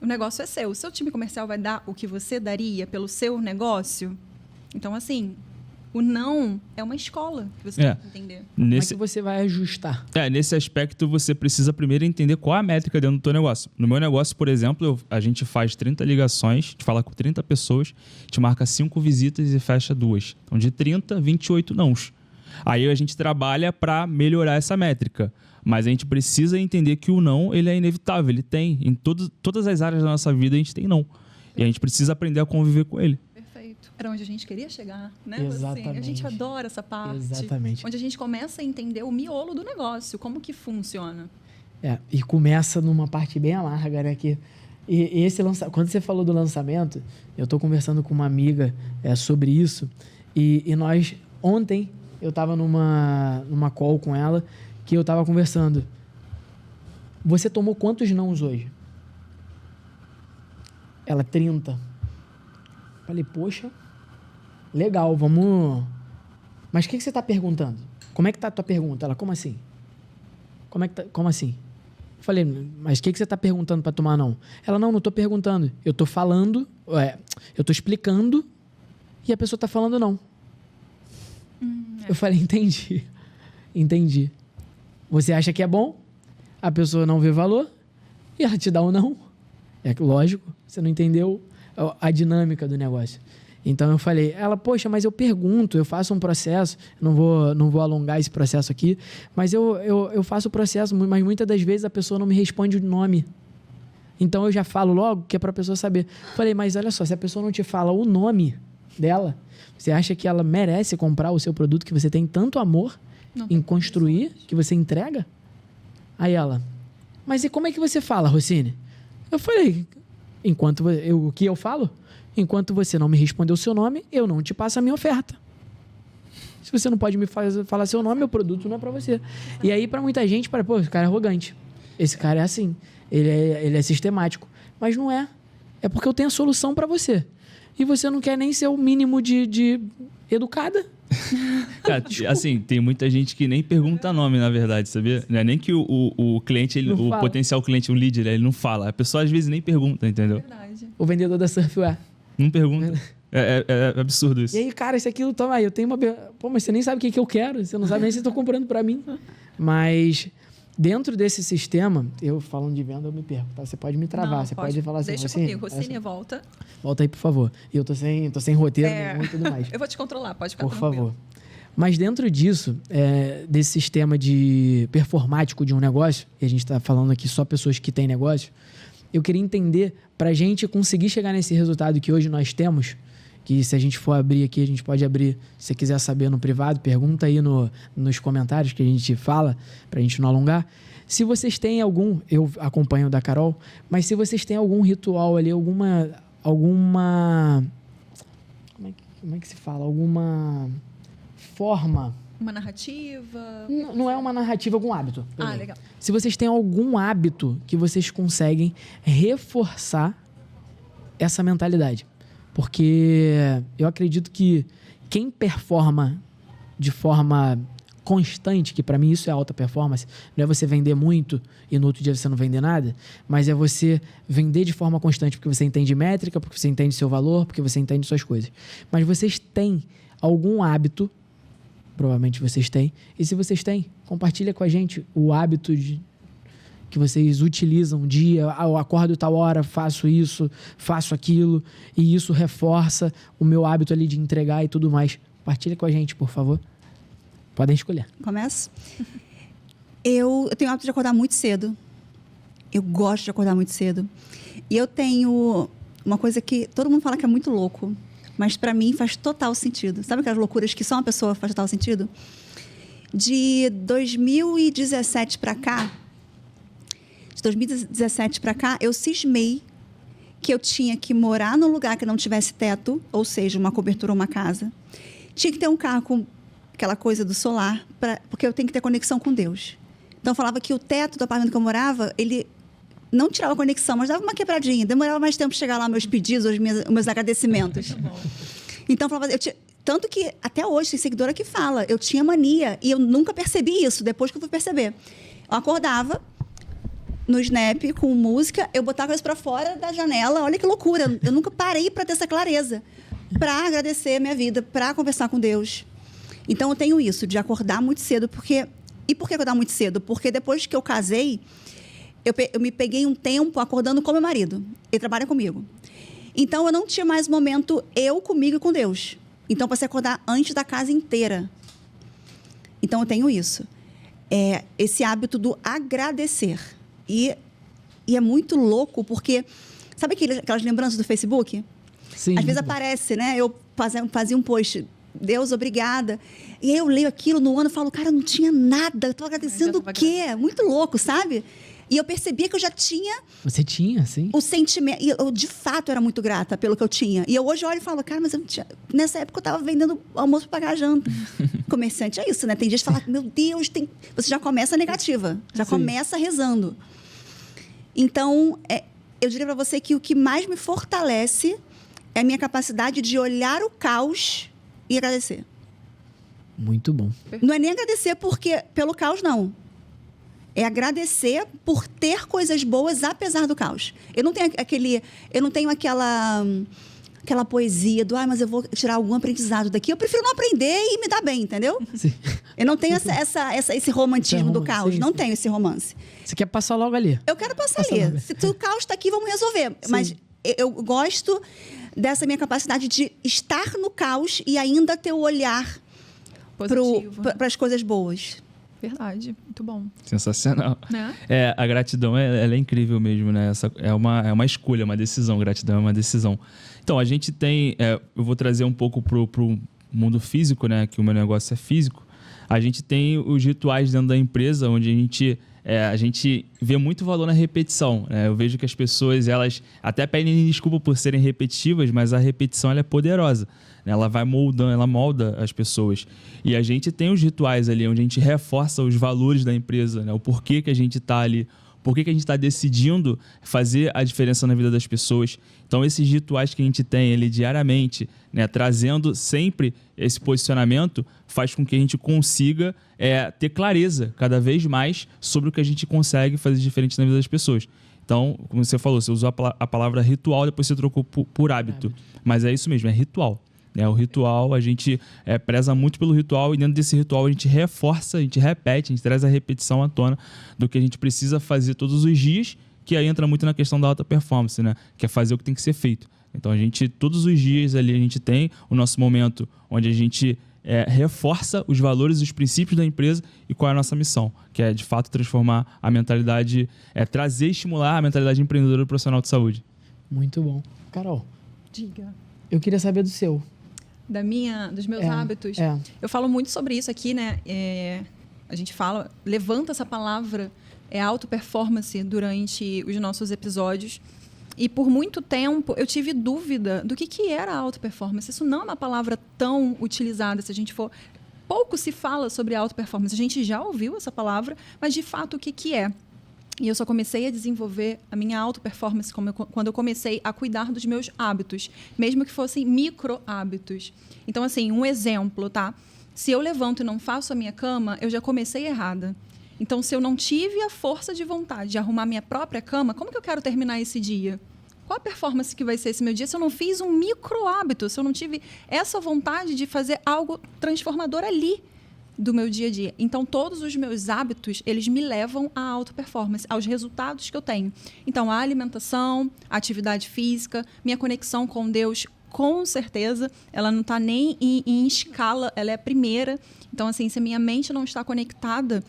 O negócio é seu. O seu time comercial vai dar o que você daria pelo seu negócio? Então, assim, o não é uma escola que você tem que entender. Como é que você vai ajustar? Nesse aspecto, você precisa primeiro entender qual é a métrica dentro do teu negócio. No meu negócio, por exemplo, a gente faz 30 ligações, a gente fala com 30 pessoas, a gente marca 5 visitas e fecha 2. Então, de 30, 28 nãos. Aí a gente trabalha para melhorar essa métrica. Mas a gente precisa entender que o não, ele é inevitável, ele tem. Em todas as áreas da nossa vida, a gente tem não. E a gente precisa aprender a conviver com ele. Perfeito. Era onde a gente queria chegar, né? Exatamente. Assim, a gente adora essa parte. Exatamente. Onde a gente começa a entender o miolo do negócio, como que funciona. E começa numa parte bem amarga, né? Quando você falou do lançamento, eu estou conversando com uma amiga sobre isso. E nós, ontem, eu estava numa call com ela, que eu estava conversando. Você tomou quantos nãos hoje? Ela, 30. Falei, poxa, legal, vamos... Mas o que você está perguntando? Como é que está a tua pergunta? Ela, como assim? Como assim? Falei, mas o que você está perguntando para tomar não? Ela, não estou perguntando. Eu estou falando, eu estou explicando e a pessoa está falando não. Eu falei, entendi. Você acha que é bom, a pessoa não vê valor e ela te dá um não. É lógico, você não entendeu a dinâmica do negócio. Então eu falei, ela, poxa, mas eu pergunto, eu faço um processo, não vou alongar esse processo aqui, mas eu faço o processo, mas muitas das vezes a pessoa não me responde o nome. Então eu já falo logo que é para a pessoa saber. Falei, mas olha só, se a pessoa não te fala o nome dela, você acha que ela merece comprar o seu produto que você tem tanto amor em construir, que você entrega? Aí ela, mas e como é que você fala, Rossini? Eu falei, o que eu falo? Enquanto você não me responder o seu nome, eu não te passo a minha oferta. Se você não pode me falar seu nome, meu produto não é para você. E aí, para muita gente, pô, esse cara é arrogante. Esse cara é assim. Ele é sistemático. Mas não é. É porque eu tenho a solução para você. E você não quer nem ser o mínimo de educada. Cara, assim, tem muita gente que nem pergunta nome, na verdade, sabia? Não é nem que o cliente, o potencial cliente, o lead, ele não fala. A pessoa às vezes nem pergunta, entendeu? Verdade. O vendedor da Surfwear. Não pergunta. É absurdo isso. E aí, cara, isso aqui, toma aí, eu tenho uma... Pô, mas você nem sabe o que eu quero. Você não sabe nem se eu tô comprando para mim. Mas dentro desse sistema, eu falando de venda, eu me perco, tá? Você pode me travar, você pode falar assim... Deixa comigo, Rossini, volta. Volta aí, por favor. E eu tô sem roteiro nenhum e tudo mais. Eu vou te controlar, pode ficar por tranquilo. Favor. Mas dentro disso, desse sistema de performático de um negócio, e a gente está falando aqui só pessoas que têm negócio, eu queria entender, para a gente conseguir chegar nesse resultado que hoje nós temos, que se a gente for abrir aqui, a gente pode abrir, se você quiser saber no privado, pergunta aí nos comentários que a gente fala, para a gente não alongar. Se vocês têm algum, eu acompanho o da Carol, mas se vocês têm algum ritual ali, alguma como é que se fala? Alguma forma... Uma narrativa? Não é uma narrativa, algum hábito. Legal. Se vocês têm algum hábito que vocês conseguem reforçar essa mentalidade. Porque eu acredito que quem performa de forma constante, que para mim isso é alta performance, não é você vender muito e no outro dia você não vender nada, mas é você vender de forma constante porque você entende métrica, porque você entende seu valor, porque você entende suas coisas. Mas vocês têm algum hábito, provavelmente vocês têm, e se vocês têm, compartilha com a gente o hábito que vocês utilizam um dia, eu acordo tal hora, faço isso, faço aquilo, e isso reforça o meu hábito ali de entregar e tudo mais. Compartilha com a gente, por favor. Podem escolher. Começo? Eu tenho o hábito de acordar muito cedo. Eu gosto de acordar muito cedo. E eu tenho uma coisa que todo mundo fala que é muito louco, mas para mim faz total sentido. Sabe aquelas loucuras que só uma pessoa faz total sentido? De 2017 para cá, eu cismei que eu tinha que morar num lugar que não tivesse teto, ou seja, uma cobertura ou uma casa. Tinha que ter um carro com aquela coisa do solar, porque eu tenho que ter conexão com Deus. Então, eu falava que o teto do apartamento que eu morava, ele não tirava a conexão, mas dava uma quebradinha. Demorava mais tempo para chegar lá meus pedidos, os meus agradecimentos. Então, eu falava... Tanto que, até hoje, tem seguidora que fala, eu tinha mania, e eu nunca percebi isso, depois que eu fui perceber. Eu acordava no Snap com música, eu botava isso para fora da janela, olha que loucura, eu nunca parei para ter essa clareza, para agradecer a minha vida, para conversar com Deus. Então, eu tenho isso, de acordar muito cedo, porque... E por que acordar muito cedo? Porque depois que eu casei, eu me peguei um tempo acordando com meu marido, ele trabalha comigo. Então, eu não tinha mais momento eu comigo e com Deus. Então, eu passei a acordar antes da casa inteira. Então, eu tenho isso. Esse hábito do agradecer. E é muito louco, porque... Sabe aquelas lembranças do Facebook? Sim. Às vezes aparece, né? Eu fazia um post, Deus, obrigada. E aí eu leio aquilo no ano e falo, cara, não tinha nada. Eu estou agradecendo o quê? Muito louco, sabe? E eu percebia que eu já tinha... Você tinha, sim? O sentimento... E eu, de fato, era muito grata pelo que eu tinha. E eu hoje olho e falo, cara, mas eu tinha... Nessa época eu estava vendendo almoço para pagar a janta. Comerciante é isso, né? Tem dias que fala, meu Deus, você já começa negativa. Já Sim. começa rezando. Então, eu diria para você que o que mais me fortalece é a minha capacidade de olhar o caos e agradecer. Muito bom. Não é nem agradecer pelo caos, não. É agradecer por ter coisas boas apesar do caos. Eu não tenho aquela poesia do, mas eu vou tirar algum aprendizado daqui. Eu prefiro não aprender e me dar bem, entendeu? Sim. Eu não tenho esse romantismo do caos. Sim, não sim. tenho esse romance. Você quer passar logo ali. Eu quero passar Passa ali. logo. Se o caos está aqui, vamos resolver. Sim. Mas eu gosto dessa minha capacidade de estar no caos e ainda ter o olhar Positivo. para as coisas boas. Verdade, muito bom. Sensacional. Né? A gratidão ela é incrível mesmo, né? É uma escolha, uma decisão. Gratidão é uma decisão. Então, a gente tem... eu vou trazer um pouco pro mundo físico, né? Que o meu negócio é físico. A gente tem os rituais dentro da empresa, onde a gente vê muito valor na repetição, né? Eu vejo que as pessoas, elas até pedem desculpa por serem repetitivas, mas a repetição ela é poderosa. Ela vai moldando, ela molda as pessoas. E a gente tem os rituais ali, onde a gente reforça os valores da empresa, né? O porquê que a gente está ali, por que a gente está decidindo fazer a diferença na vida das pessoas. Então, esses rituais que a gente tem ali diariamente, né, trazendo sempre esse posicionamento, faz com que a gente consiga ter clareza cada vez mais sobre o que a gente consegue fazer diferente na vida das pessoas. Então, como você falou, você usou a palavra ritual, depois você trocou por hábito. Mas é isso mesmo, é ritual. O ritual, a gente preza muito pelo ritual, e dentro desse ritual a gente reforça, a gente repete, a gente traz a repetição à tona do que a gente precisa fazer todos os dias, que aí entra muito na questão da alta performance, né? Que é fazer o que tem que ser feito. Então, todos os dias ali, a gente tem o nosso momento onde a gente reforça os valores e os princípios da empresa e qual é a nossa missão, que é, de fato, transformar a mentalidade, trazer e estimular a mentalidade empreendedora e profissional de saúde. Muito bom. Carol, Diga. eu queria saber do seu. Dos meus hábitos. Eu falo muito sobre isso aqui, né? A gente levanta essa palavra auto performance durante os nossos episódios. E por muito tempo eu tive dúvida do que era auto performance. Isso não é uma palavra tão utilizada. Se a gente for, pouco se fala sobre auto performance. A gente já ouviu essa palavra, mas de fato o que é? E eu só comecei a desenvolver a minha auto-performance quando eu comecei a cuidar dos meus hábitos, mesmo que fossem micro-hábitos. Então, assim, um exemplo, tá? Se eu levanto e não faço a minha cama, eu já comecei errada. Então, se eu não tive a força de vontade de arrumar minha própria cama, como que eu quero terminar esse dia? Qual a performance que vai ser esse meu dia se eu não fiz um micro-hábito, se eu não tive essa vontade de fazer algo transformador ali do meu dia a dia? Então, todos os meus hábitos, eles me levam à auto-performance, aos resultados que eu tenho. Então, a alimentação, a atividade física, minha conexão com Deus, com certeza, ela não está nem em escala, ela é a primeira. Então, assim, se a minha mente não está conectada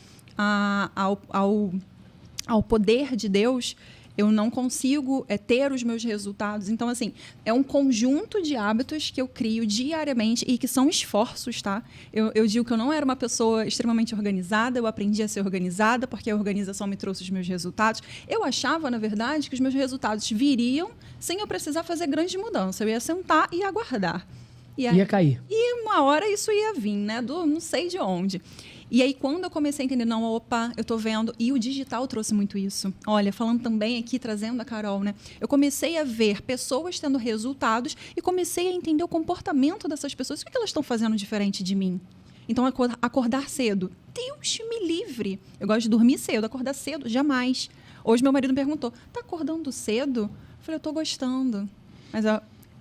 ao poder de Deus, eu não consigo ter os meus resultados. Então, assim, é um conjunto de hábitos que eu crio diariamente e que são esforços, tá? Eu digo que eu não era uma pessoa extremamente organizada, eu aprendi a ser organizada porque a organização me trouxe os meus resultados. Eu achava, na verdade, que os meus resultados viriam sem eu precisar fazer grande mudança. Eu ia sentar e aguardar. E aí, Ia cair. e uma hora isso ia vir, né? Não sei de onde. E aí, quando eu comecei a entender, não, opa, eu tô vendo. E o digital trouxe muito isso. Olha, falando também aqui, trazendo a Carol, né? Eu comecei a ver pessoas tendo resultados e comecei a entender o comportamento dessas pessoas. O que elas estão fazendo diferente de mim? Então, acordar cedo. Deus me livre. Eu gosto de dormir cedo, acordar cedo, jamais. Hoje, meu marido me perguntou, tá acordando cedo? Eu falei, eu tô gostando. Mas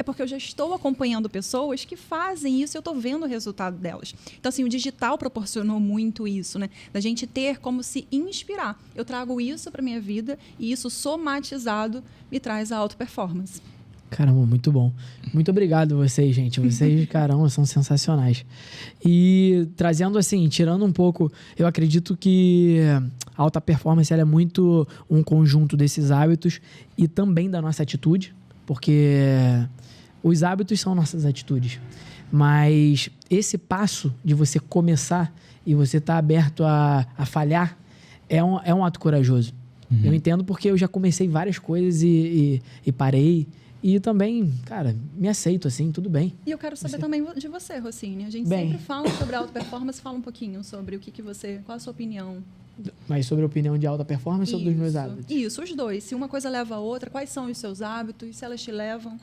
é porque eu já estou acompanhando pessoas que fazem isso e eu estou vendo o resultado delas. Então, assim, o digital proporcionou muito isso, né? Da gente ter como se inspirar. Eu trago isso para minha vida e isso somatizado me traz a alta performance. Caramba, muito bom. Muito obrigado vocês, gente. Vocês, caramba, são sensacionais. E trazendo assim, tirando um pouco, eu acredito que a alta performance ela é muito um conjunto desses hábitos e também da nossa atitude, porque os hábitos são nossas atitudes. Mas esse passo de você começar e você estar aberto a falhar é um ato corajoso. Eu entendo porque eu já comecei várias coisas e parei. E também, cara, me aceito assim, tudo bem. E eu quero saber também de você, Rossini. A gente sempre fala sobre alta performance, fala um pouquinho sobre o que você... Qual a sua opinião? Mas sobre a opinião de alta performance ou dos meus hábitos? Isso, os dois. Se uma coisa leva a outra, quais são os seus hábitos? Se elas te levam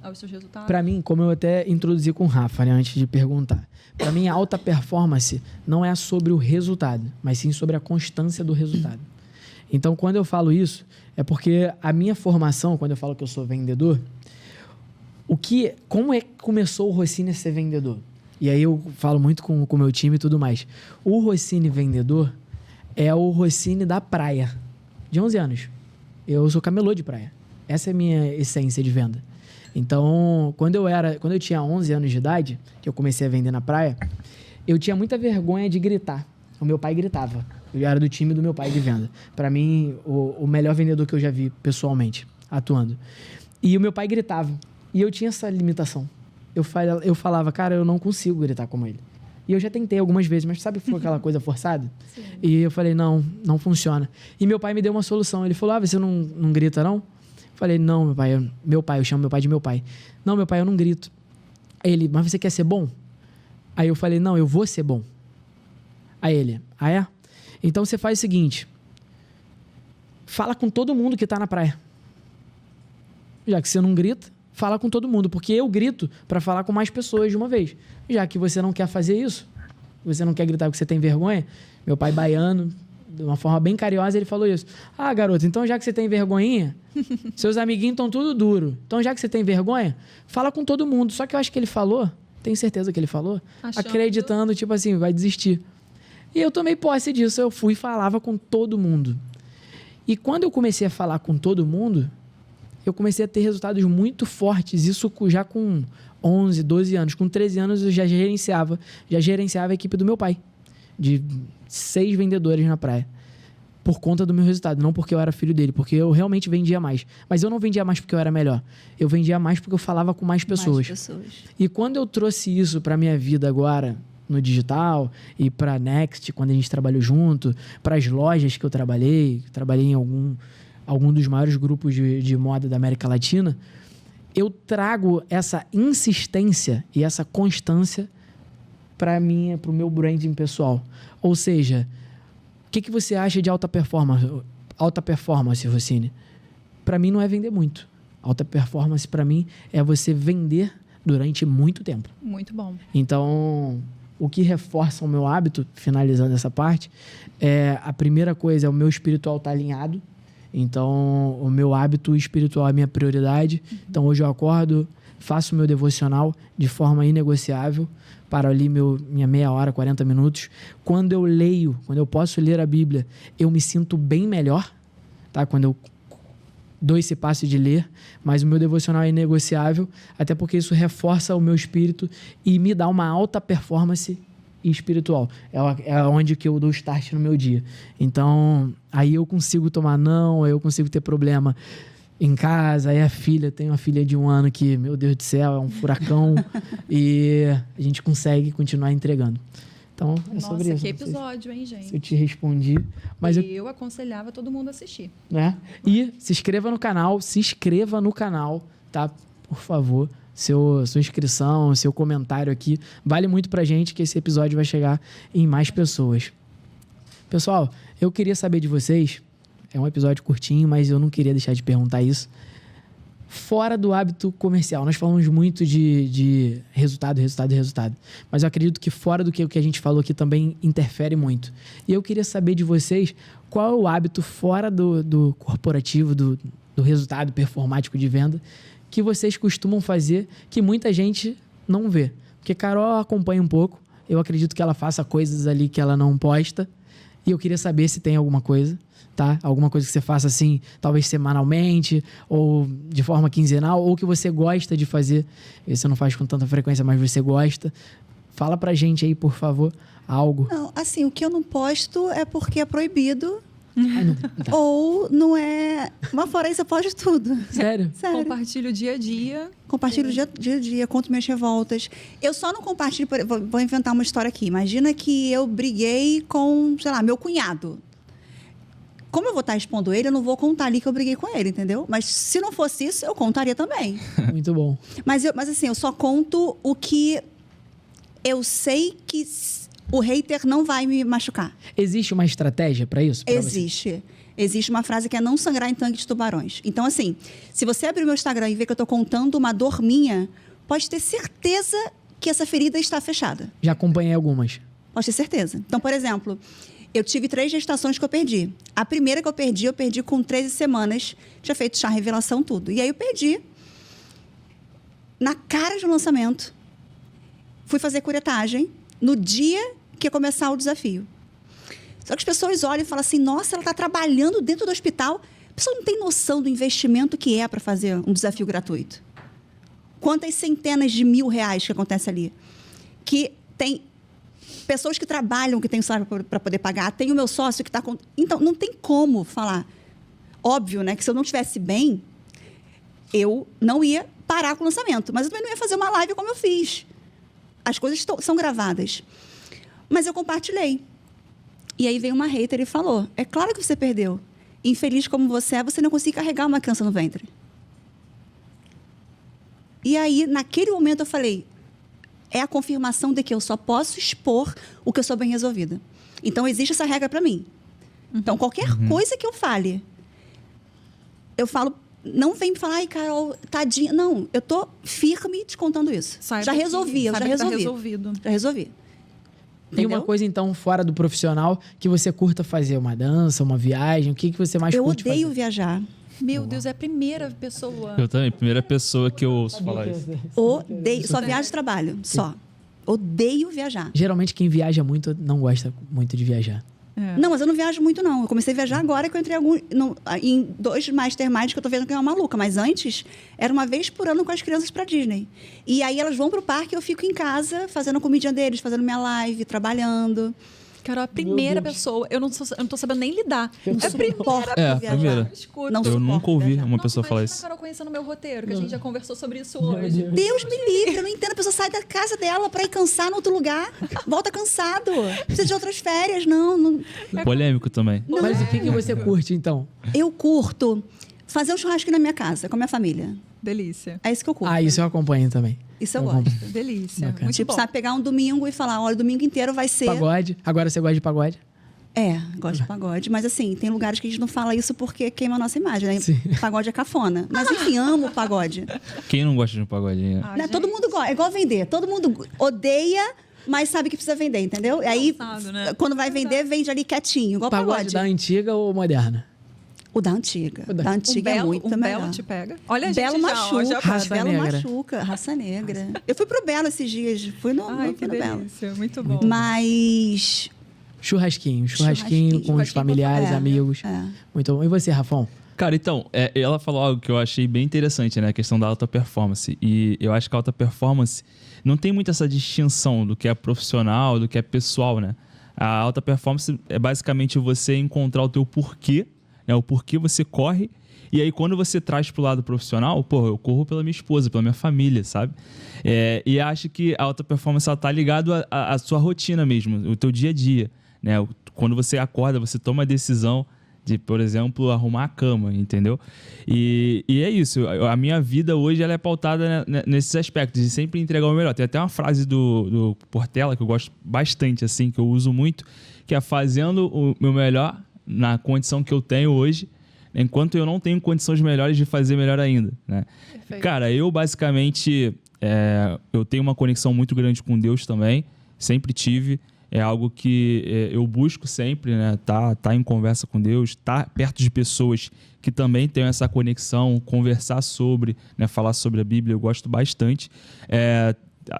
aos seus resultados? Pra mim, como eu até introduzi com o Rafa, né, antes de perguntar. Pra mim, a alta performance não é sobre o resultado, mas sim sobre a constância do resultado. Então, quando eu falo isso, é porque a minha formação, quando eu falo que eu sou vendedor, como é que começou o Rossini a ser vendedor? E aí eu falo muito com o meu time e tudo mais. O Rossini vendedor é o Rossini da praia, de 11 anos. Eu sou camelô de praia. Essa é a minha essência de venda. Então, quando eu tinha 11 anos de idade, que eu comecei a vender na praia, eu tinha muita vergonha de gritar. O meu pai gritava. Eu era do time do meu pai de venda. Para mim, o melhor vendedor que eu já vi pessoalmente, atuando. E o meu pai gritava. E eu tinha essa limitação. Eu falava, cara, eu não consigo gritar como ele. E eu já tentei algumas vezes, mas sabe que foi aquela coisa forçada? Sim. E eu falei, não funciona. E meu pai me deu uma solução. Ele falou, você não grita, não? Eu falei, não, meu pai, eu chamo meu pai de meu pai. Não, meu pai, eu não grito. Aí ele, mas você quer ser bom? Aí eu falei, não, eu vou ser bom. Aí ele, é? Então você faz o seguinte, fala com todo mundo que tá na praia. Já que você não grita, fala com todo mundo, porque eu grito para falar com mais pessoas de uma vez. Já que você não quer fazer isso, você não quer gritar porque você tem vergonha, meu pai baiano, de uma forma bem carinhosa, ele falou isso. Ah, garoto, então já que você tem vergonhinha, seus amiguinhos estão tudo duro. Então já que você tem vergonha, fala com todo mundo. Só que eu acho que ele falou, tenho certeza que ele falou, acreditando, tipo assim, vai desistir. E eu tomei posse disso, eu fui e falava com todo mundo. E quando eu comecei a falar com todo mundo, eu comecei a ter resultados muito fortes, isso já com 11, 12 anos. Com 13 anos eu já gerenciava a equipe do meu pai, de 6 vendedores na praia, por conta do meu resultado, não porque eu era filho dele, porque eu realmente vendia mais. Mas eu não vendia mais porque eu era melhor, eu vendia mais porque eu falava com mais pessoas. E quando eu trouxe isso para minha vida agora, no digital, e para a Next, quando a gente trabalhou junto, para as lojas que eu trabalhei em algum dos maiores grupos de moda da América Latina, eu trago essa insistência e essa constância para o meu branding pessoal. Ou seja, o que você acha de alta performance? Alta performance, Rossini? Para mim não é vender muito. Alta performance para mim é você vender durante muito tempo. Muito bom. Então, o que reforça o meu hábito, finalizando essa parte, a primeira coisa é o meu espiritual estar alinhado. Então, o meu hábito espiritual é a minha prioridade. Então, hoje eu acordo, faço o meu devocional de forma inegociável, para ali minha meia hora, 40 minutos. Quando eu posso ler a Bíblia, eu me sinto bem melhor, tá? Quando eu dou esse passo de ler, mas o meu devocional é inegociável, até porque isso reforça o meu espírito e me dá uma alta performance e espiritual. É onde que eu dou start no meu dia. Então, aí eu consigo tomar não, aí eu consigo ter problema em casa, aí tenho uma filha de 1 ano que, meu Deus do céu, é um furacão e a gente consegue continuar entregando. Então, é sobre isso. Que episódio, hein, gente? Se eu te respondi. Mas eu aconselhava todo mundo a assistir. né? E se inscreva no canal, tá? Por favor. Sua inscrição, seu comentário aqui. Vale muito pra gente que esse episódio vai chegar em mais pessoas. Pessoal, eu queria saber de vocês. É um episódio curtinho, mas eu não queria deixar de perguntar isso. Fora do hábito comercial, nós falamos muito de resultado. Mas eu acredito que fora do que o que a gente falou aqui também interfere muito. E eu queria saber de vocês qual é o hábito fora do corporativo, do resultado performático de venda, que vocês costumam fazer que muita gente não vê. Porque Carol acompanha um pouco, eu acredito que ela faça coisas ali que ela não posta, e eu queria saber se tem alguma coisa. Tá? Alguma coisa que você faça assim, talvez semanalmente, ou de forma quinzenal, ou que você gosta de fazer. Você não faz com tanta frequência, mas você gosta. Fala pra gente aí, por favor, algo. Não, assim, o que eu não posto é porque é proibido. Tá. Ou não é... Mas fora isso, eu posto tudo. Sério? Sério. Compartilho dia a dia. Compartilho dia a dia, conto minhas revoltas. Eu só não compartilho... Vou inventar uma história aqui. Imagina que eu briguei com, sei lá, meu cunhado. Como eu vou estar expondo ele, eu não vou contar ali que eu briguei com ele, entendeu? Mas se não fosse isso, eu contaria também. Muito bom. Mas assim, eu só conto o que eu sei que o hater não vai me machucar. Existe uma estratégia para isso? Pra Existe. Você? Existe uma frase que é não sangrar em tanque de tubarões. Então, assim, se você abrir o meu Instagram e ver que eu estou contando uma dor minha, pode ter certeza que essa ferida está fechada. Já acompanhei algumas. Pode ter certeza. Então, por exemplo... Eu tive 3 gestações que eu perdi. A primeira que eu perdi com 13 semanas. Tinha feito chá, revelação, tudo. E aí eu perdi. Na cara de um lançamento. Fui fazer curetagem no dia que ia começar o desafio. Só que as pessoas olham e falam assim, nossa, ela está trabalhando dentro do hospital. A pessoa não tem noção do investimento que é para fazer um desafio gratuito. Quantas centenas de R$1.000 que acontece ali. Que tem... pessoas que trabalham, que têm salário para poder pagar. Tem o meu sócio que está... Então, não tem como falar. Óbvio, né? Que se eu não estivesse bem, eu não ia parar com o lançamento. Mas eu também não ia fazer uma live como eu fiz. As coisas são gravadas. Mas eu compartilhei. E aí veio uma hater e falou, é claro que você perdeu. Infeliz como você é, você não consegue carregar uma criança no ventre. E aí, naquele momento, eu falei... é a confirmação de que eu só posso expor o que eu sou bem resolvida. Então, existe essa regra para mim. Então, qualquer coisa que eu fale, eu falo, não vem me falar, ai, Carol, tadinha. Não, eu tô firme te contando isso. Já resolvi, eu já resolvi. Tá resolvido. Já resolvi. Tem uma coisa, então, fora do profissional, que você curta fazer? Uma dança, uma viagem? O que você mais curte fazer? Eu odeio viajar. Meu Deus, é a primeira pessoa. Eu também, primeira pessoa que eu ouço falar isso. Odeio. Só viajo de trabalho, só. Odeio viajar. Geralmente, quem viaja muito não gosta muito de viajar. É. Não, mas eu não viajo muito, não. Eu comecei a viajar agora que eu entrei em 2 masterminds que eu tô vendo que é uma maluca. Mas antes, era uma vez por ano com as crianças pra Disney. E aí elas vão pro parque e eu fico em casa, fazendo a comidinha deles, fazendo minha live, trabalhando. Carol, a primeira pessoa. Eu não tô sabendo nem lidar. Eu não suporto viajar. Primeira. Escuta. Não Eu suporto nunca ouvi viajar. uma pessoa falar Imagina isso. a Carol conhecendo o meu roteiro, que a gente já conversou sobre isso hoje. Deus me livre, eu não entendo. A pessoa sai da casa dela pra ir cansar no outro lugar, volta cansado. Precisa de outras férias, não. Polêmico também. Mas o que você curte, então? Eu curto fazer um churrasco na minha casa, com a minha família. Delícia. É isso que eu curto. Ah, isso eu acompanho também. Isso eu Eu gosto. Delícia. Bacana. Muito Tipo, bom. sabe, pegar um domingo e falar, olha, o domingo inteiro vai ser... Pagode. Agora você gosta de pagode? Gosto de pagode. Mas, assim, tem lugares que a gente não fala isso porque queima a nossa imagem, né? Sim. Pagode é cafona. Mas, enfim, amo o pagode. Quem não gosta de um pagodinho? Ah, Né? gente. Todo mundo gosta. É igual vender. Todo mundo odeia, mas sabe que precisa vender, entendeu? E aí, Engraçado, né? quando vai vender, vende ali quietinho, igual Pagode pagode. da antiga ou moderna? O da antiga. O da- Da antiga é muito um melhor. Belo te pega. Olha a Belo gente machuca. já Raça Belo negra. machuca. Raça negra. Eu fui pro Belo esses dias. Fui no, Ai, fui que no Belo. delícia. Muito bom. Mas... Churrasquinho com os Churrasquinho familiares, é, amigos. é. Muito bom. E você, Rafão? Cara, então, ela falou algo que eu achei bem interessante, né? A questão da alta performance. E eu acho que a alta performance não tem muito essa distinção do que é profissional, do que é pessoal, né? A alta performance é basicamente você encontrar o teu porquê, né? O porquê você corre. E aí, quando você traz pro lado profissional, pô, eu corro pela minha esposa, pela minha família, sabe? E acho que a alta performance, ela tá ligado à sua rotina mesmo, o teu dia a dia, né? Quando você acorda, você toma a decisão de, por exemplo, arrumar a cama, entendeu? E é isso. A minha vida hoje ela é pautada nesses aspectos, de sempre entregar o melhor. Tem até uma frase do Portela que eu gosto bastante, assim, que eu uso muito, que é fazendo o meu melhor na condição que eu tenho hoje, enquanto eu não tenho condições melhores de fazer melhor ainda, né? Perfeito. Cara, eu basicamente eu tenho uma conexão muito grande com Deus também, sempre tive. É algo que eu busco sempre, né? Tá em conversa com Deus, tá perto de pessoas que também têm essa conexão, conversar sobre, né? Falar sobre a Bíblia, eu gosto bastante.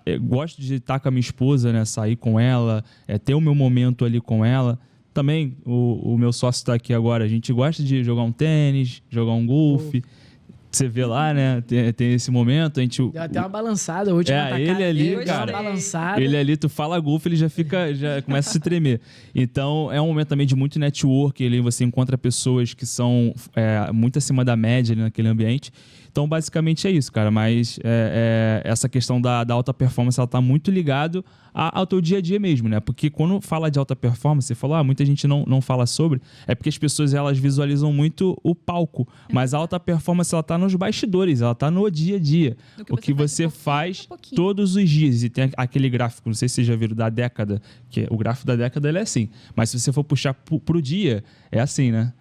Eu gosto de estar com a minha esposa, né? Sair com ela, ter o meu momento ali com ela. Também o meu sócio está aqui agora, a gente gosta de jogar um tênis, jogar um golfe. Você vê lá, né? Tem esse momento, a gente... Deu até uma balançada, a última tacada ele ali, dele, cara, deu uma balançada. ele ali, tu fala golfe, ele já começa a se tremer. Então, é um momento também de muito network, ali você encontra pessoas que são muito acima da média ali naquele ambiente. Então, basicamente é isso, cara. Mas essa questão da alta performance, ela tá muito ligado ao teu dia a dia mesmo, né? Porque quando fala de alta performance, você falou, muita gente não fala sobre, é porque as pessoas, elas visualizam muito o palco. Mas a alta performance, ela tá nos bastidores, ela tá no dia a dia. O que você faz todos os dias. E tem aquele gráfico, não sei se vocês já viram, da década, que o gráfico da década, ele é assim. Mas se você for puxar pro dia, é assim, né?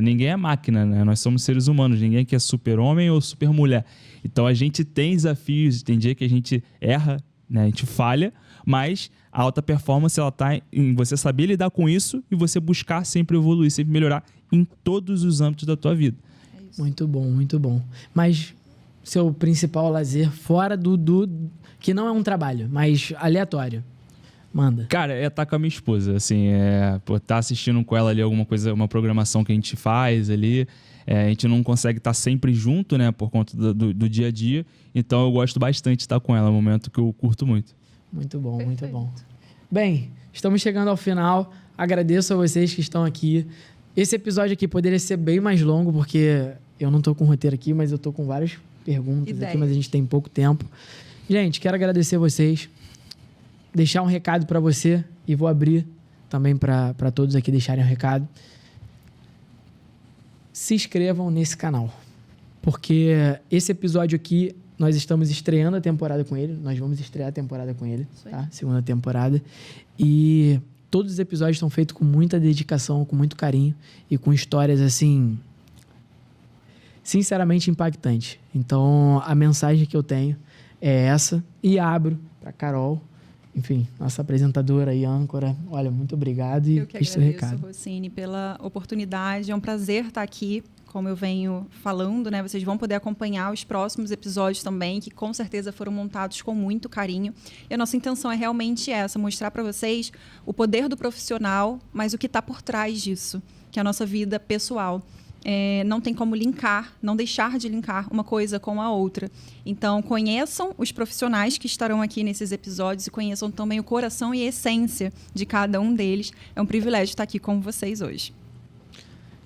Ninguém é máquina, né? Nós somos seres humanos, ninguém aqui é super-homem ou super-mulher. Então a gente tem desafios, tem dia que a gente erra, né? A gente falha, mas a alta performance, ela tá em você saber lidar com isso e você buscar sempre evoluir, sempre melhorar em todos os âmbitos da tua vida. Muito bom, muito bom. Mas seu principal lazer, fora do que não é um trabalho, mas aleatório, manda. Cara, estar com a minha esposa, assim, tá assistindo com ela ali alguma coisa, uma programação que a gente faz ali. A gente não consegue estar sempre junto, né, por conta do dia a dia. Então, eu gosto bastante de estar com ela, é um momento que eu curto muito. Muito bom, Perfeito. muito bom. Bem, estamos chegando ao final. Agradeço a vocês que estão aqui. Esse episódio aqui poderia ser bem mais longo, porque eu não tô com roteiro aqui, mas eu tô com várias perguntas aqui, mas a gente tem pouco tempo. Gente, quero agradecer a vocês. Deixar um recado para você e vou abrir também para todos aqui deixarem um recado. Se inscrevam nesse canal, porque esse episódio aqui nós estamos estreando a temporada com ele, nós vamos estrear a temporada com ele, tá? Segunda temporada, e todos os episódios estão feitos com muita dedicação, com muito carinho e com histórias assim sinceramente impactantes. Então a mensagem que eu tenho é essa, e abro para Carol. Enfim, nossa apresentadora e âncora, olha, muito obrigado e eu que fiz seu agradeço, recado. Rossini, pela oportunidade. É um prazer estar aqui, como eu venho falando, né? Vocês vão poder acompanhar os próximos episódios também, que com certeza foram montados com muito carinho. E a nossa intenção é realmente essa, mostrar para vocês o poder do profissional, mas o que está por trás disso, que é a nossa vida pessoal. Não tem como linkar, não deixar de linkar uma coisa com a outra. Então, conheçam os profissionais que estarão aqui nesses episódios e conheçam também o coração e a essência de cada um deles. É um privilégio estar aqui com vocês hoje.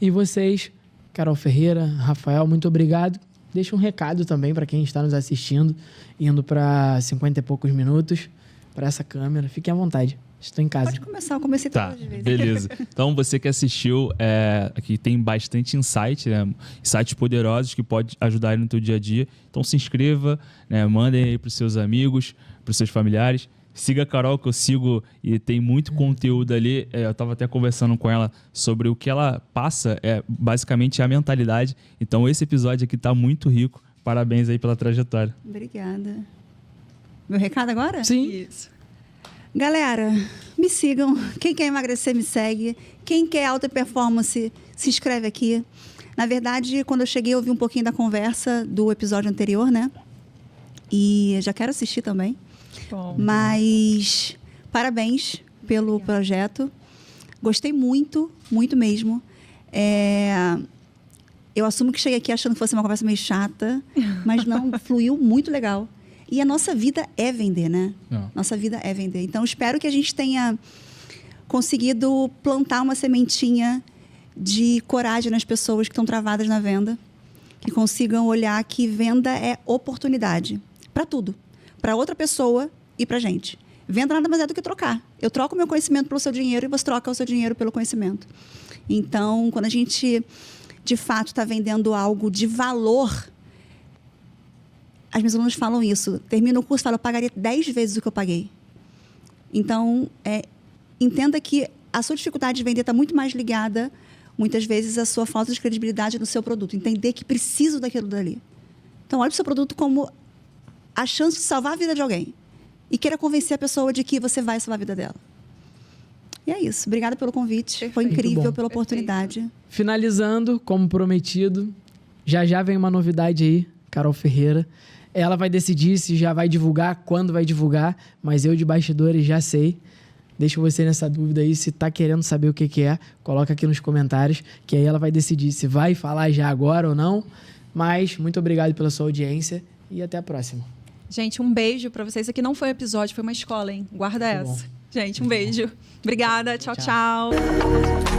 E vocês, Carol Ferreira, Rafael, muito obrigado. Deixa um recado também para quem está nos assistindo, indo para 50 e poucos minutos, para essa câmera. Fiquem à vontade. Estou em casa. Pode começar, eu comecei todas as vezes. Beleza. Então, você que assistiu, aqui tem bastante insight, né? Insights poderosos que pode ajudar aí no teu dia a dia. Então, se inscreva, né? Mandem aí para os seus amigos, para os seus familiares. Siga a Carol, que eu sigo, e tem muito conteúdo ali. Eu estava até conversando com ela sobre o que ela passa, basicamente a mentalidade. Então, esse episódio aqui está muito rico. Parabéns aí pela trajetória. Obrigada. Meu recado agora? Sim. Isso. Galera, me sigam. Quem quer emagrecer, me segue. Quem quer alta performance, se inscreve aqui. Na verdade, quando eu cheguei, eu ouvi um pouquinho da conversa do episódio anterior, né? E já quero assistir também. Bom. Mas parabéns pelo projeto. Gostei muito, muito mesmo. Eu assumo que cheguei aqui achando que fosse uma conversa meio chata, mas não, fluiu muito legal. E a nossa vida é vender, né? Nossa vida é vender. Então, espero que a gente tenha conseguido plantar uma sementinha de coragem nas pessoas que estão travadas na venda, que consigam olhar que venda é oportunidade para tudo, para outra pessoa e para gente. Venda nada mais é do que trocar. Eu troco meu conhecimento pelo seu dinheiro e você troca o seu dinheiro pelo conhecimento. Então, quando a gente, de fato, está vendendo algo de valor, as minhas alunas falam isso. Termina o curso e falam, eu pagaria 10 vezes o que eu paguei. Então, entenda que a sua dificuldade de vender está muito mais ligada, muitas vezes, à sua falta de credibilidade no seu produto. Entender que preciso daquilo dali. Então, olhe para o seu produto como a chance de salvar a vida de alguém. E queira convencer a pessoa de que você vai salvar a vida dela. E é isso. Obrigada pelo convite. Perfeito. Foi incrível Muito pela oportunidade. Finalizando, como prometido, já vem uma novidade aí, Carol Ferreira. Ela vai decidir se já vai divulgar, quando vai divulgar, mas eu de bastidores já sei. Deixo você nessa dúvida aí, se tá querendo saber o que é, coloca aqui nos comentários, que aí ela vai decidir se vai falar já agora ou não. Mas muito obrigado pela sua audiência e até a próxima. Gente, um beijo pra vocês. Aqui não foi um episódio, foi uma escola, hein? Guarda Muito essa. bom. Gente, um beijo. Obrigada. Tchau, Tchau. tchau.